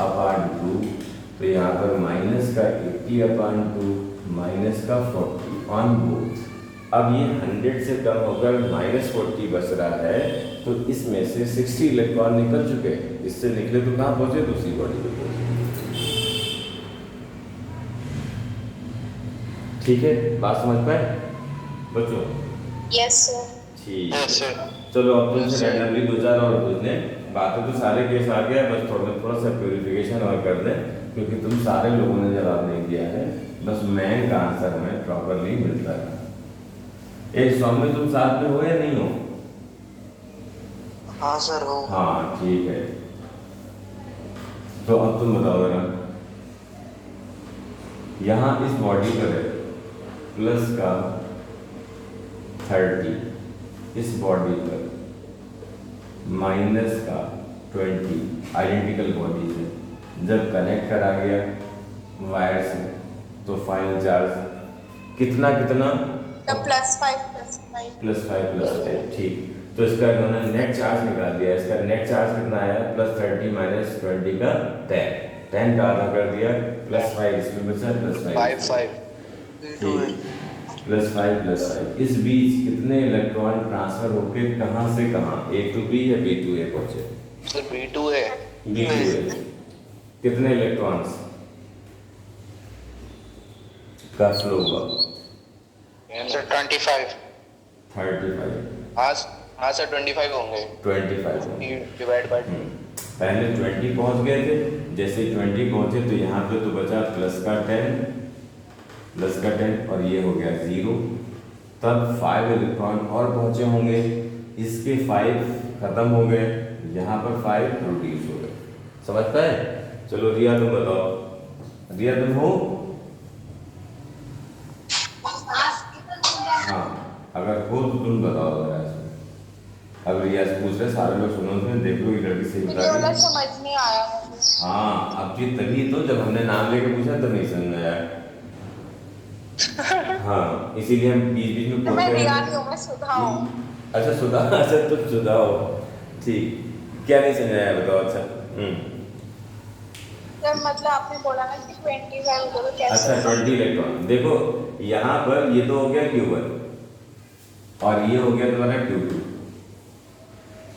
अपान 2। तो यहाँ पर माइनस का 80 अपान 2, माइनस का 40 ऑन बोथ। अब ये 100 से कम होकर -40 बच रहा है, तो इसमें से 60 इलेक्ट्रॉन निकल चुके हैं। इससे निकले तो कहाँ पहुँचे? दूसरी बॉडी पे पहुँचे। ठीक है, बात समझ पाए बच्चों? Yes sir. ठीक यस है, सर। चलो अब तुमसे रैंडमली 2-4 और पूछने। बातें तो सारे केस आ गया, बस थोड़ा सा प्योरिफिकेशन और कर दें, क्योंकि तुम सारे लोगों ने जवाब नहीं दिया है। बस मैन का आंसर हमें प्रॉपरली मिलता है। एक सॉन्ग में तुम साथ में हो या नहीं हो? हाँ सर हो। हाँ ठीक है, तो अब तुम बताओ जरा, यहाँ इस बॉडी पर है प्लस का 30, इस बॉडी पर माइनस का 20, आइडेंटिकल बॉडी है। जब कनेक्ट करा गया वायर से तो फाइनल चार्ज कितना कितना? +5 +5 ठीक। तो इसका इन्होंने नेट चार्ज निकाल दिया। इसका नेट चार्ज कितना आया? +30 - 20 का 10 का आधा कर दिया, +5 इसमें बचा, +5 ठीक, +5 इस बीच कितने इलेक्ट्रॉन ट्रांसफर होके कहाँ से कहाँ, A to B या B to A पहुंचे? सर B2 है। B to A कितने इलेक्ट्रॉन्स का फ्लो हुआ? सर 25। 35। हाँ सर 25 होंगे। 25 डिवाइड बाय। पहले 20 पहुंच गए थे, जैसे ही 20 पहुंचे तो यहाँ पे तो बचा प्लस का 10 और ये हो गया 0। तब 5 इलेक्ट्रॉन और पहुंचे होंगे, इसके 5 खत्म हो गए, यहाँ पर 5 प्रोड्यूस हो गए। समझ पाए? चलो रिया तुम बताओ, रिया तुम हो? हाँ, अगर हो तो तुम बताओ जरा इसमें। अब रिया से पूछ रहे, सारे लोग सुनो, उसमें देख लो ये लड़की सही बता रही है। समझ नहीं आया। हाँ, अब ये तभी तो जब हमने नाम लेके पूछा तब नहीं समझ में आया। हाँ, इसीलिए हम बीच बीच में तो मैं पूछते रिया हैं। नहीं हूँ, मैं सुधा हूँ। अच्छा सुधा, अच्छा तुम सुधा हो, ठीक। क्या नहीं समझ आया बताओ। अच्छा जब मतलब आपने बोला ना कि 25 होगा तो कैसे? अच्छा 20 इलेक्ट्रॉन। देखो यहाँ पर ये तो हो गया Q1 और ये हो गया तुम्हारा Q2।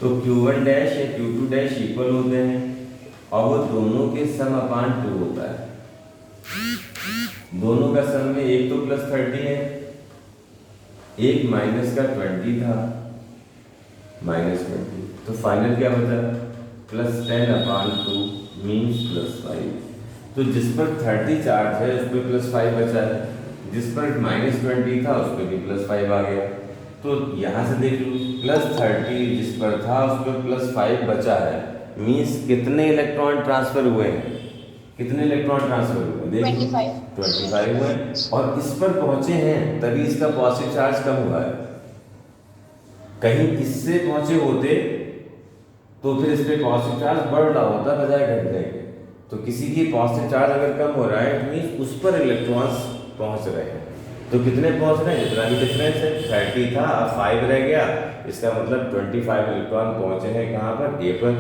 तो Q1 डैश या Q2 डैश इक्वल होते हैं और वो दोनों के सम अपान 2 होता है। दोनों का सम में एक तो +30 है, एक माइनस का 20 था, -20। तो फाइनल क्या बचा? +10 अपान 2 मीन्स +5। तो जिस पर 30 चार्ज है उस पर +5 बचा है, जिस पर -20 था उस पर भी +5 आ गया। तो यहाँ से देख लो, +30 जिस पर था उस पर +5 बचा है, मीन्स कितने इलेक्ट्रॉन ट्रांसफर हुए हैं? कितने इलेक्ट्रॉन ट्रांसफर हुए? देख लो 25 हुए, और इस पर पहुंचे हैं तभी इसका पॉजिटिव चार्ज कम हुआ है। कहीं इससे पहुंचे होते तो फिर इस पे पॉजिटिव चार्ज बढ़ रहा होता बजाय घटने के। तो किसी की पॉजिटिव चार्ज अगर कम हो रहा है इट मीन्स उस पर इलेक्ट्रॉन्स पहुंच रहे हैं। तो कितने पहुंच रहे हैं? जितना भी डिफरेंस है, 30 था अब 5 रह गया, इसका मतलब 25 इलेक्ट्रॉन पहुंचे हैं कहाँ पर? ए पर।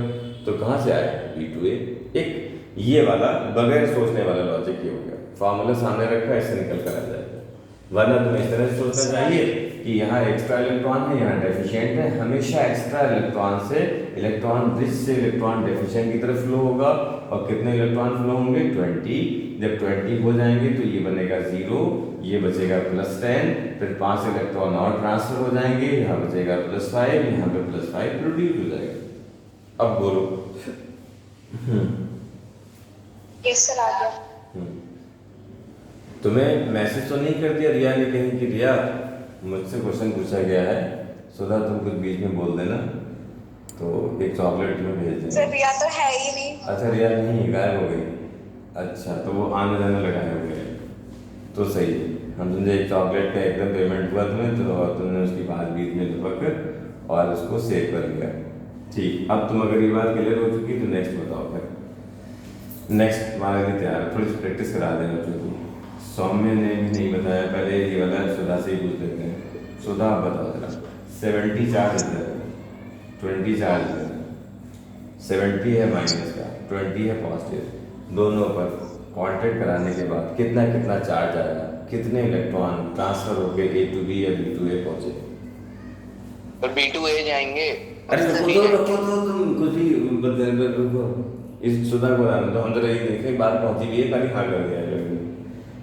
तो कहाँ से आए? B to A। एक ये वाला बगैर सोचने वाला लॉजिक ये हो गया, फॉर्मूला सामने रखा है, इससे निकल कर आ जाएगा। वरना तुम इस तरह से सोचना चाहिए कि यहाँ एक्स्ट्रा इलेक्ट्रॉन है, यहाँ डेफिशिएंट है। हमेशा एक्स्ट्रा इलेक्ट्रॉन से इलेक्ट्रॉन रिच से इलेक्ट्रॉन डेफिशिएंट की तरफ फ्लो होगा। और कितने इलेक्ट्रॉन फ्लो होंगे? 20। जब 20 हो जाएंगे तो ये बनेगा 0, ये बचेगा +10, फिर 5 इलेक्ट्रॉन और ट्रांसफर हो जाएंगे, यहाँ बचेगा +5, यहाँ पे +5 प्रोड्यूस हो जाएगा। अब बोलो। यस सर, आ गया। तुम्हें मैसेज तो नहीं कर दिया रिया ने कहीं कि रिया मुझसे क्वेश्चन पूछा गया है, सुधा तुम कुछ बीच में बोल देना तो एक चॉकलेट तुम्हें भेज देंगे। सर रिया तो है ही नहीं। अच्छा रिया नहीं, गायब हो गई। अच्छा तो वो आने जाने लगाए हुए हैं, तो सही है। हम तुमसे एक चॉकलेट का एकदम पेमेंट हुआ तुम्हें, तो तुमने उसकी बात बीच में लपक और उसको सेव कर लिया। ठीक, अब तुम अगर ये बात क्लियर हो चुकी तो नेक्स्ट बताओ फिर। नेक्स्ट हमारे लिए तैयार है, थोड़ी सी प्रैक्टिस करा दें बच्चों की। सौम्य ने भी नहीं बताया, पहले ये वाला सुधा से ही पूछ लेते हैं। सुधा आप बताओ जरा, 70 चार्ज इधर है, 20 चार्ज इधर है, 70 है माइनस का, 20 है पॉजिटिव, दोनों पर कांटेक्ट कराने के बाद कितना कितना चार्ज आया, कितने इलेक्ट्रॉन ट्रांसफर होके A to B या B to A पहुंचे। तो B to A जाएंगे। अरे रखो तो तुम कुछ भी रुको, इस सुधा को बताना तो हम जरा ये देखें बात पहुंची भी है, खाली हाँ कर दिया है,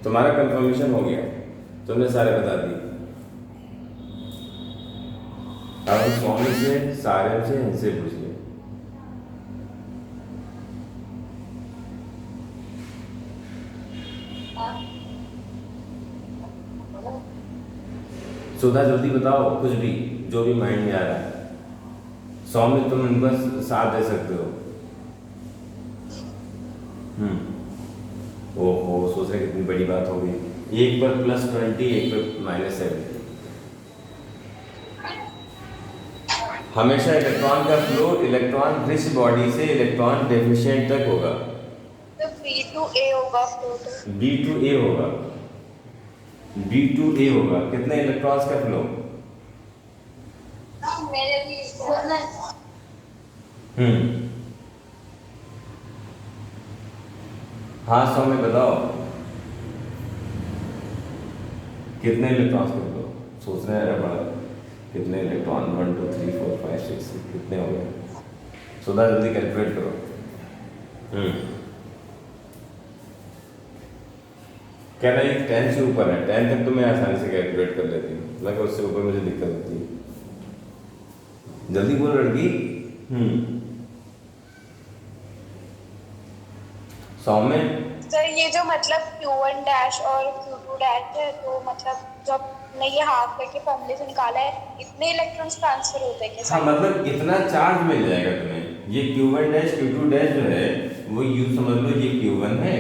तुम्हारा कंफर्मेशन हो गया, तुमने सारे बता दिए। अब हम स्वामी से, सारे से, इनसे पूछ ले। सुधा जल्दी बताओ, कुछ भी जो भी माइंड में आ रहा है। सौम्य तुम इनको साथ दे सकते हो। ओहो, सोच रहे कितनी बड़ी बात हो गई। एक पर +20, एक पर -70। हमेशा इलेक्ट्रॉन का फ्लो इलेक्ट्रॉन रिच बॉडी से इलेक्ट्रॉन डेफिशिएंट तक होगा। तो B to A होगा फ्लो तो। B to A होगा, B to A होगा। कितने इलेक्ट्रॉन्स का फ्लो? मेरे भी हाँ सौम्य बताओ, कितने इलेक्ट्रॉन्स का फ्लो? सोच रहे हैं बड़ा, कितने इलेक्ट्रॉन? 1 2 3 4 5 6 कितने हो गए? सुधा जल्दी कैलकुलेट करो। क्या ना, ये 10 से ऊपर है, 10 तक तो मैं आसानी से कैलकुलेट कर लेती हूँ, लगा उससे ऊपर मुझे दिक्कत होती है। जल्दी बोल लड़की। सौम्य सर ये जो मतलब Q1 डैश और Q2 डैश है, तो मतलब जब ने ये हाफ करके फॉर्मूले से निकाला है, इतने इलेक्ट्रॉन्स ट्रांसफर होते हैं क्या? हाँ, मतलब इतना चार्ज मिल जाएगा तुम्हें। ये Q1 डैश Q2 डैश जो है वो यू समझ लो, ये Q1 है,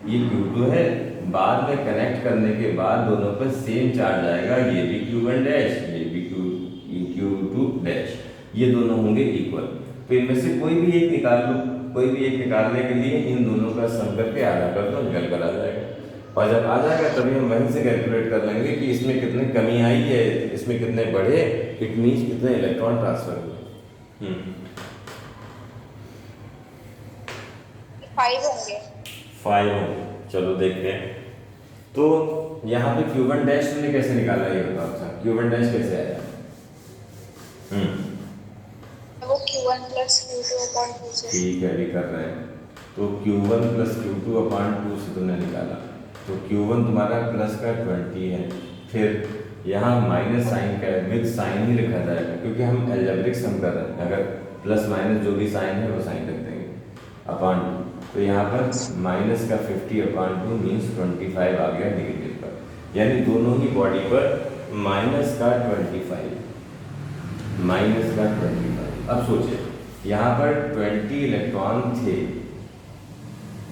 ये Q2 है, बाद में कनेक्ट करने के बाद दोनों पर सेम चार्ज आएगा। ये भी Q1 डैश, ये भी Q2 डैश, ये दोनों होंगे इक्वल। तो इनमें से कोई भी एक निकाल लो, कोई भी एक निकालने के लिए इन दोनों का सम करके आधा कर दो, निकल कर आ जाएगा। और जब आ जाएगा तभी हम वहीं से कैलकुलेट कर लेंगे कि इसमें कितनी कमी आई है, इसमें कितने बढ़े, इट मीन्स कितने इलेक्ट्रॉन ट्रांसफर हुए। 5 होंगे। 5 होंगे, चलो देखते हैं। तो यहाँ पे Q1 डैश तुमने कैसे निकाला, ये बताओ। अच्छा, Q1 डैश कैसे आया? वो Q1 plus Q2 upon 2 से। ठीक है, अभी कर रहे हैं। तो Q1 plus Q2 upon 2 से तुमने निकाला, तो Q1 तुम्हारा प्लस का 20 है। फिर यहाँ माइनस साइन का है, विद साइन ही लिखा जाएगा क्योंकि हम एल्जेब्रिक सम कर रहे हैं। अगर प्लस माइनस जो भी साइन है वो साइन रख देंगे अपॉन 2। तो यहाँ पर माइनस का 50 अपॉन 2 मीन्स 25 आ गया नेगेटिव पर, यानी दोनों ही बॉडी पर माइनस का 25, माइनस का 25। अब सोचिए, यहाँ पर 20 इलेक्ट्रॉन थे,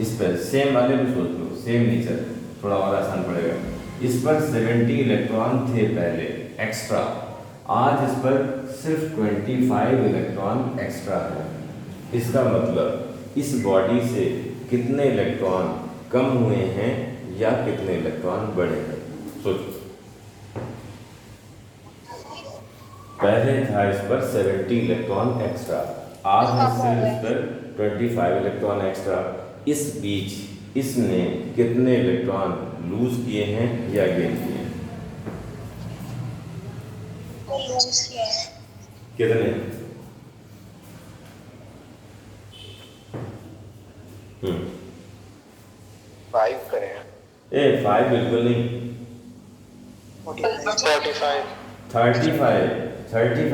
इस पर सेम वाले में सोच लो, सेम नेचर, थोड़ा और आसान पड़ेगा। इस पर 70 इलेक्ट्रॉन थे पहले एक्स्ट्रा, आज इस पर सिर्फ 25 इलेक्ट्रॉन एक्स्ट्रा है। इसका मतलब इस बॉडी से कितने इलेक्ट्रॉन कम हुए हैं या कितने इलेक्ट्रॉन बढ़े हैं? सोचो, पहले था इस पर 70 इलेक्ट्रॉन एक्स्ट्रा, आज है सिर्फ इस पर 25 इलेक्ट्रॉन एक्स्ट्रा। इस बीच इसने कितने इलेक्ट्रॉन लूज किए हैं या गेन किए हैं? लूज किए हैं। कितने? 5 करें। 5 बिल्कुल नहीं, 45 35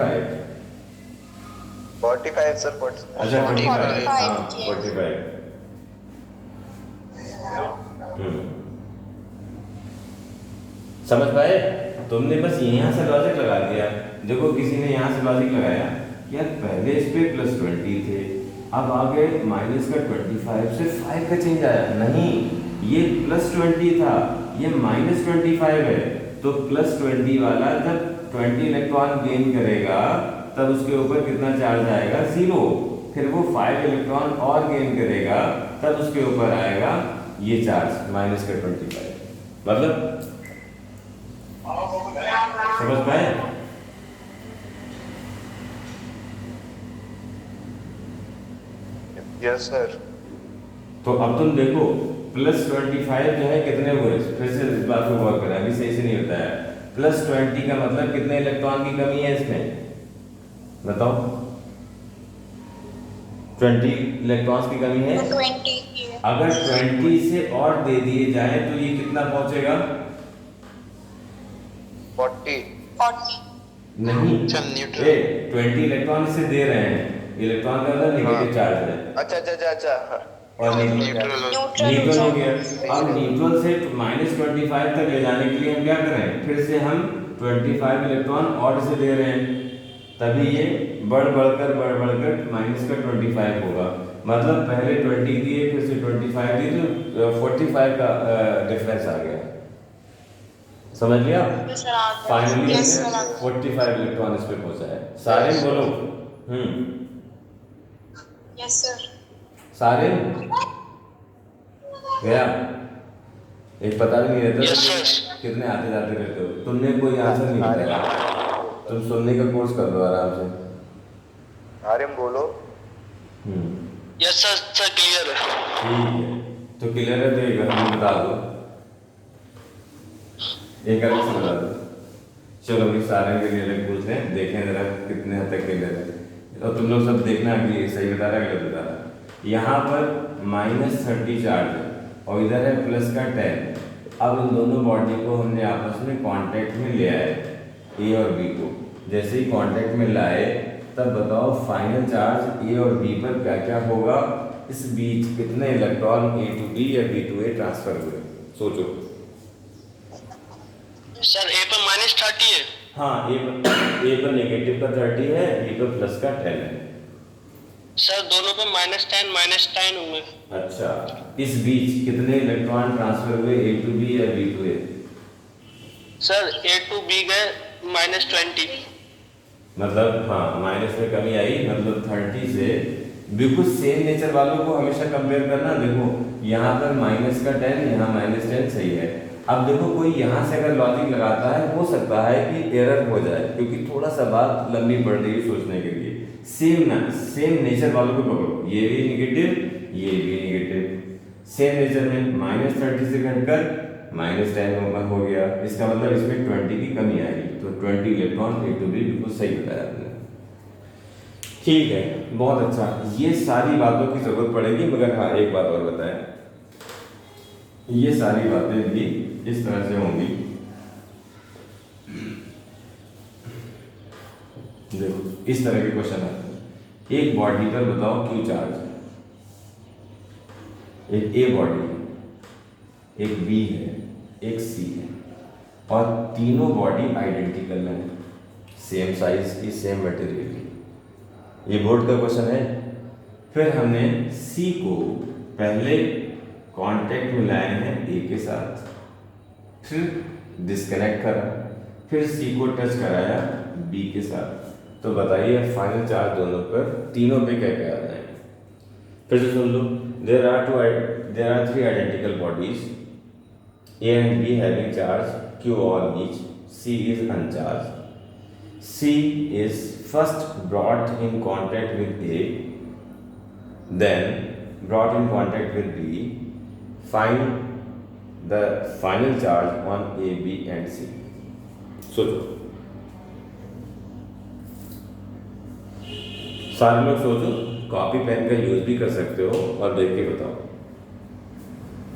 45 सर, 45। अच्छा 45, हाँ 45 45। समझ पाए? तुमने बस यहाँ से लॉजिक लगा दिया। देखो किसी ने यहाँ से लॉजिक लगाया कि यार पहले इस पे +20 थे, अब आगे माइनस का 25, सिर्फ 5 का चेंज आया। नहीं, ये +20 था, ये -25 है। तो +20 वाला जब 20 इलेक्ट्रॉन गेन करेगा तब उसके ऊपर कितना चार्ज आएगा, 0। फिर वो 5 इलेक्ट्रॉन और गेन करेगा, तब उसके ऊपर आएगा ये चार्ज माइनस का 25। मतलब समझ पाए? Yes sir. तो अब तुम देखो +25 जो है कितने हुए, फिर से इस बात को गौर करें, अभी सही से नहीं बताया। +20 का मतलब कितने इलेक्ट्रॉन की कमी है इसमें, बताओ? 20 इलेक्ट्रॉन्स की कमी है। 20 की है। अगर 20 से और दे दिए जाए तो ये कितना पहुंचेगा? 40। 40। नहीं, चल न्यूट्रल। 20 इलेक्ट्रॉन इसे दे रहे हैं, इलेक्ट्रॉन का मतलब नेगेटिव चार्ज है। अच्छा अच्छा अच्छा अच्छा। और न्यूट्रल न्यूट्रल हो गया। अब न्यूट्रल से -25 तक ले जाने के लिए हम क्या करें, फिर से हम 25 इलेक्ट्रॉन और इसे दे रहे हैं, तभी ये बढ़ बढ़कर माइनस का 25 होगा। मतलब पहले 20 दिए, फिर से 25 दिए, तो 45 का डिफरेंस आ गया। समझ लिया? फाइनली 45 इलेक्ट्रॉन इस पे पहुंचा है। सारे बोलो। Yes sir. सारे गया, एक पता भी नहीं रहता Yes, कितने आते जाते रहते हो। तुमने कोई आंसर नहीं बताया, तुम सुनने का कोर्स कर लो आराम से। आर्यन बोलो। हम्म यस सर क्लियर है। ठीक है, तो क्लियर है तो एक हम बता दो, एक अलग से बता दो। चलो अभी सारे के लिए अलग पूछते हैं, देखें जरा कितने हद तक क्लियर है। और तुम लोग सब देखना कि सही बता रहा है गलत बता रहा है। यहाँ पर -30 चार्ज है और इधर है +10। अब इन दोनों बॉडी को हमने आपस में कांटेक्ट में ले आए, ए और बी को। जैसे ही कांटेक्ट में लाए, तब बताओ फाइनल चार्ज ए और बी पर क्या क्या होगा, इस बीच कितने इलेक्ट्रॉन ए टू बी या बी टू ए ट्रांसफर हुए, सोचो। सर ए पर -30 है। हाँ, ए पर नेगेटिव का 30 है, बी पर प्लस का 10 है। सर दोनों पे -10 होंगे। अच्छा, इस बीच कितने इलेक्ट्रॉन ट्रांसफर हुए, ए टू बी या B to A? Sir A to B गए -20। मतलब हाँ, माइनस में कमी आई, मतलब 30 से। बिल्कुल सेम नेचर वालों को हमेशा कंपेयर करना। देखो यहाँ पर -10, यहाँ -10 सही है। अब देखो कोई यहाँ से अगर लॉजिक लगाता है, हो सकता है कि एरर हो जाए, क्योंकि थोड़ा सा बात लंबी पड़ रही है सोचने के लिए। सेम नेचर वालों को पकड़ो, ये भी निगेटिव, ये भी निगेटिव, सेम नेचर में -30 से घटकर -10 हो गया। इसका मतलब इसमें 20 की कमी आएगी, तो 20 इलेक्ट्रॉन ए टू बी, बिल्कुल सही बताया आपने। ठीक है, बहुत अच्छा। ये सारी बातों की जरूरत पड़ेगी, मगर हाँ एक बात और बताएं, ये सारी बातें भी इस तरह से होंगी। देखो इस तरह के क्वेश्चन आते हैं, एक बॉडी पर बताओ क्यू चार्ज, एक ए बॉडी है, एक बी है, एक सी है, और तीनों बॉडी आइडेंटिकल है, सेम साइज की, सेम मटेरियल की। ये बोर्ड का क्वेश्चन है। फिर हमने सी को पहले कांटेक्ट में लाए हैं ए के साथ, फिर डिस्कनेक्ट करा, फिर सी को टच कराया बी के साथ। तो बताइए फाइनल चार्ज दोनों पर, तीनों पे क्या क्या आ जाएगा। फिर से सुन लो, there are 3 identical bodies, A and B having charge Q on each, C is uncharged. C is first brought in contact with A, then brought in contact with B. Find the final charge on A, B and C. सोचो, सारे लोग सोचो, copy pen का use भी कर सकते हो और देख के बताओ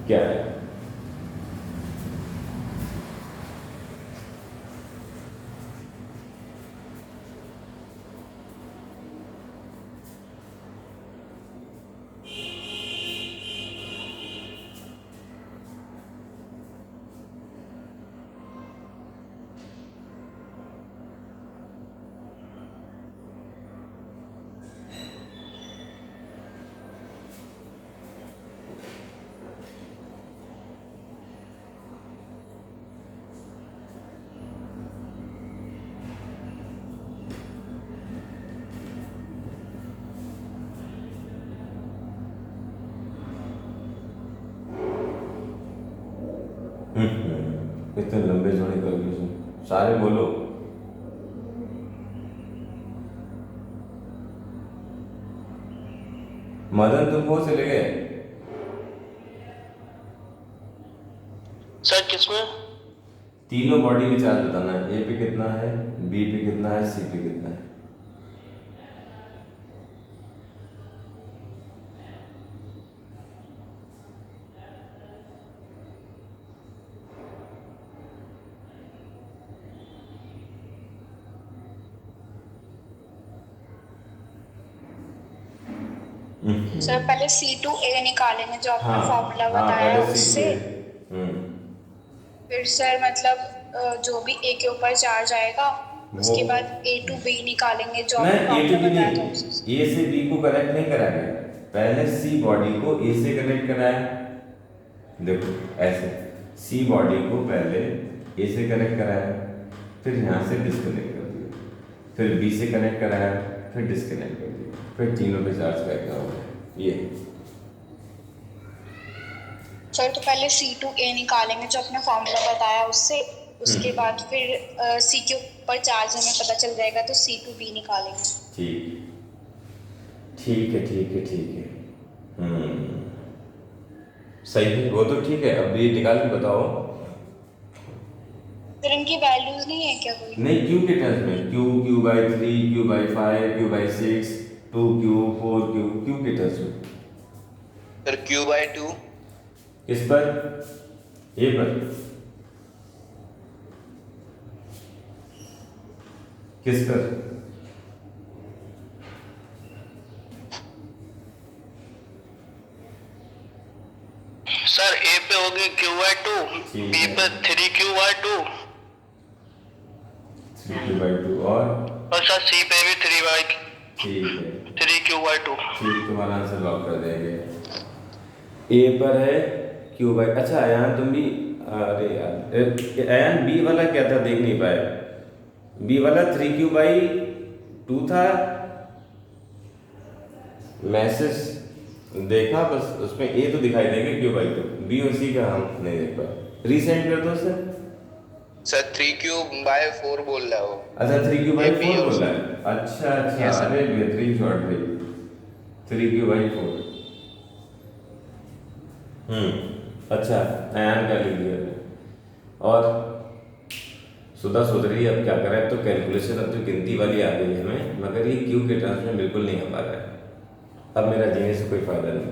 क्या है। इतने लंबे जोड़े कैलकुलेशन सारे बोलो। मदन तुम हो चले गए? सर किसमें? तीनों बॉडी में चार्ज बताना है, ए पे कितना है, बी पे कितना है, सी पे कितना है। सर पहले C2A निकालेंगे जो आपने हाँ फॉर्मूला हाँ, बताया पहले उससे। हम्म फिर सर मतलब जो भी A के ऊपर चार्ज आएगा उसके वो बाद A to B निकालेंगे जो आपने नहीं, ए टू फॉर्मूला बी बताया था नहीं, उससे। ए से बी को कनेक्ट नहीं कराया गया, पहले सी बॉडी को ए से कनेक्ट कराया। देखो ऐसे सी बॉडी को पहले ए से कनेक्ट कराया, फिर यहाँ से डिस्कनेक्ट कर दिया, फिर बी से कनेक्ट कराया, फिर डिस्कनेक्ट कर दिया, फिर तीनों पे चार्ज करना होगा ये। सर तो पहले C2A निकालेंगे जो आपने फॉर्मूला बताया उससे, उसके बाद फिर C के ऊपर चार्ज हमें पता चल जाएगा तो C2B निकालेंगे। ठीक ठीक है ठीक है ठीक है, सही है वो तो ठीक है। अब ये निकाल के बताओ। फिर इनकी वैल्यूज नहीं है क्या कोई? नहीं, क्यू के टर्म्स में, Q/3, Q/5, Q/6, 2Q, 4Q, Q के टर्म्स में। Sir Q/2। किस पर? ए पर। किस पर? सर ए पे होगी Q/2, ठीक बी है। पे 3Q/2 3Q/2 और सर सी पे भी ठीक है 3Q/2। ठीक, तुम्हारा आंसर लॉक कर देंगे। ए पर है Q/, अच्छा अयान तुम भी, अरे यार अयान बी वाला क्या था देख नहीं पाए। बी वाला 3Q/2 था, मैसेज देखा बस, उसमें ए तो दिखाई देगा Q/2, बी और सी का हम नहीं देख पाए। रीसेंड कर दो सर। सर 3Q/4 बोल रहा हो। अच्छा 3Q/4 A, B और बोल C। रहा है, अच्छा अच्छा, Yes, sir. अरे बेहतरीन शॉट भाई, 3Q/4। अच्छा अयान का लिख दिया। और सुधा सोच रही है अब क्या करें, अब तो कैलकुलेशन, अब तो गिनती वाली आ गई है हमें, मगर ये क्यू के टर्म्स में बिल्कुल नहीं आ पा रहा है। अब मेरा जीने से कोई फायदा नहीं।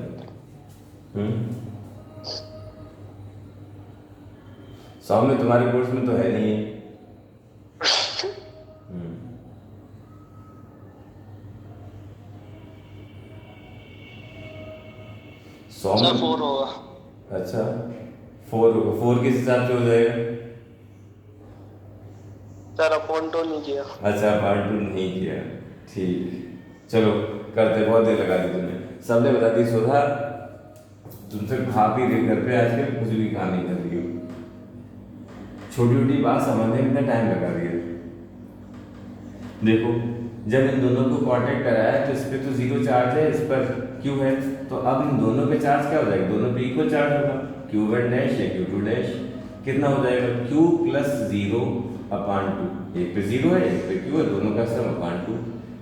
सौम्य तुम्हारे कोर्स में तो है नहीं है। सौम्य 4 होगा। अच्छा 4 होगा, 4 किस हिसाब से हो जाएगा? सर अपॉन तो नहीं किया। अच्छा पार्ट 2 नहीं किया, ठीक, चलो करते, बहुत देर लगा दी तुमने, सबने बता दी। सुधा तुमसे खा पी रही घर पे आजकल, कुछ भी काम नहीं कर रही हो, छोटी छोटी बात समझने में इतना टाइम लगा दिया। देखो जब इन दोनों को कांटेक्ट कराया तो इस पे तो जीरो चार्ज है, इस पर क्यू है, तो अब इन दोनों पे चार्ज क्या हो जाएगा? दोनों पे इक्वल चार्ज होगा, Q1 या Q2, कितना हो जाएगा? Q + 0/2, एक पे 0 है एक पे Q है, दोनों का सम अपान 2,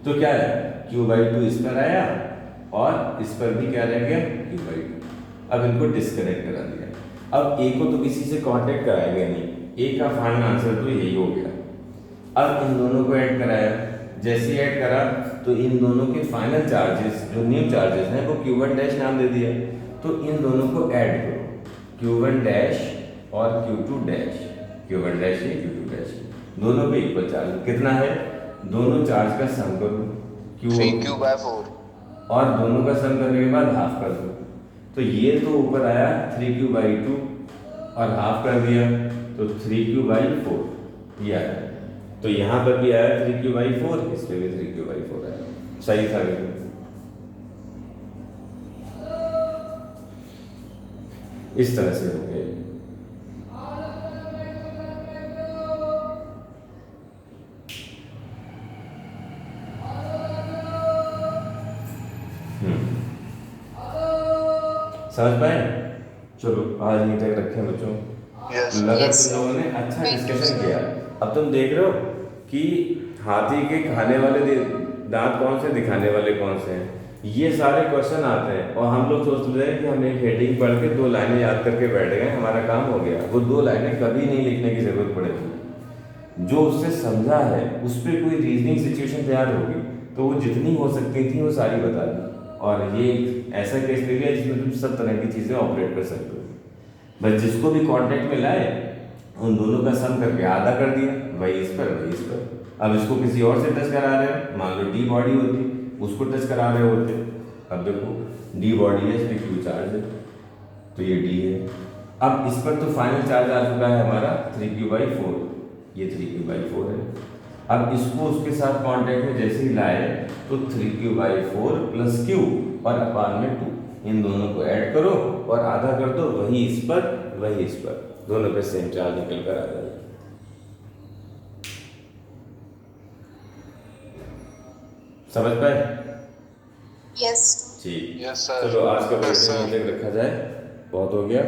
तो क्या है Q/2 इस पर आया और इस पर भी क्या रह गया Q/2। अब इनको डिस्कनेक्ट करा दिया। अब ए को तो किसी से कांटेक्ट कराया गया नहीं, ए का फाइनल आंसर तो यही हो गया। अब इन दोनों को ऐड कराया, जैसे ऐड करा तो इन दोनों के फाइनल चार्जेस जो न्यू चार्जेस हैं वो Q1 नाम दे दिया, तो इन दोनों को ऐड करो, Q1 और Q2, Q1 या Q2, दोनों पे इक्वल चार्ज कितना है? दोनों चार्ज का सम करो, 3Q/4 और दोनों का सम करने के बाद हाफ कर दो, तो ये तो ऊपर आया 3Q/2 और हाफ कर दिया तो 3Q/4 ये आया, तो यहाँ पर भी आया 3Q/4, इस पे भी 3Q/4 आया, सही था ये। इस तरह से हो गया। समझ पाए? चलो आज यहीं तक रखें बच्चों। यस मगर Yes, तुम sir. लोगों ने अच्छा Thank you, डिस्कशन sir. किया। अब तुम देख रहे हो कि हाथी के खाने वाले दांत कौन से, दिखाने वाले कौन से हैं, ये सारे क्वेश्चन आते हैं और हम लोग सोचते हैं कि हम एक हेडिंग पढ़ के 2 लाइनें याद करके बैठ गए, हमारा काम हो गया। वो 2 लाइनें कभी नहीं लिखने की ज़रूरत पड़ेगी। जो उससे समझा है उस पर कोई रीजनिंग सिचुएशन तैयार होगी तो वो जितनी हो सकती थी वो सारी बता दी। और ये एक ऐसा केस ले लिया जिसमें तुम सब तरह की चीज़ें ऑपरेट कर सकते हो। बस जिसको भी कांटेक्ट में लाए उन दोनों का सम करके आधा कर दिया, वही इस पर वही इस पर। अब इसको किसी और से टच करा रहे हो, मान लो डी बॉडी होती, उसको टच करा रहे होते, अब देखो डी बॉडी है, इस पर क्यू चार्ज है तो ये डी है। अब इस पर तो फाइनल चार्ज आ चुका है हमारा 3q/4, ये 3q/4 है। अब इसको उसके साथ कांटेक्ट में जैसे ही लाए तो 3q/4 प्लस q और अपान में 2, इन दोनों को ऐड करो और आधा कर दो, वही इस पर वही इस पर, दोनों पे सेम चार्ज निकल कर आ जाएगा। समझ पाए? Yes. ठीक, Yes, sir. चलो आज का Yes, sir. वीडियो यहीं तक रखा जाए, बहुत हो गया।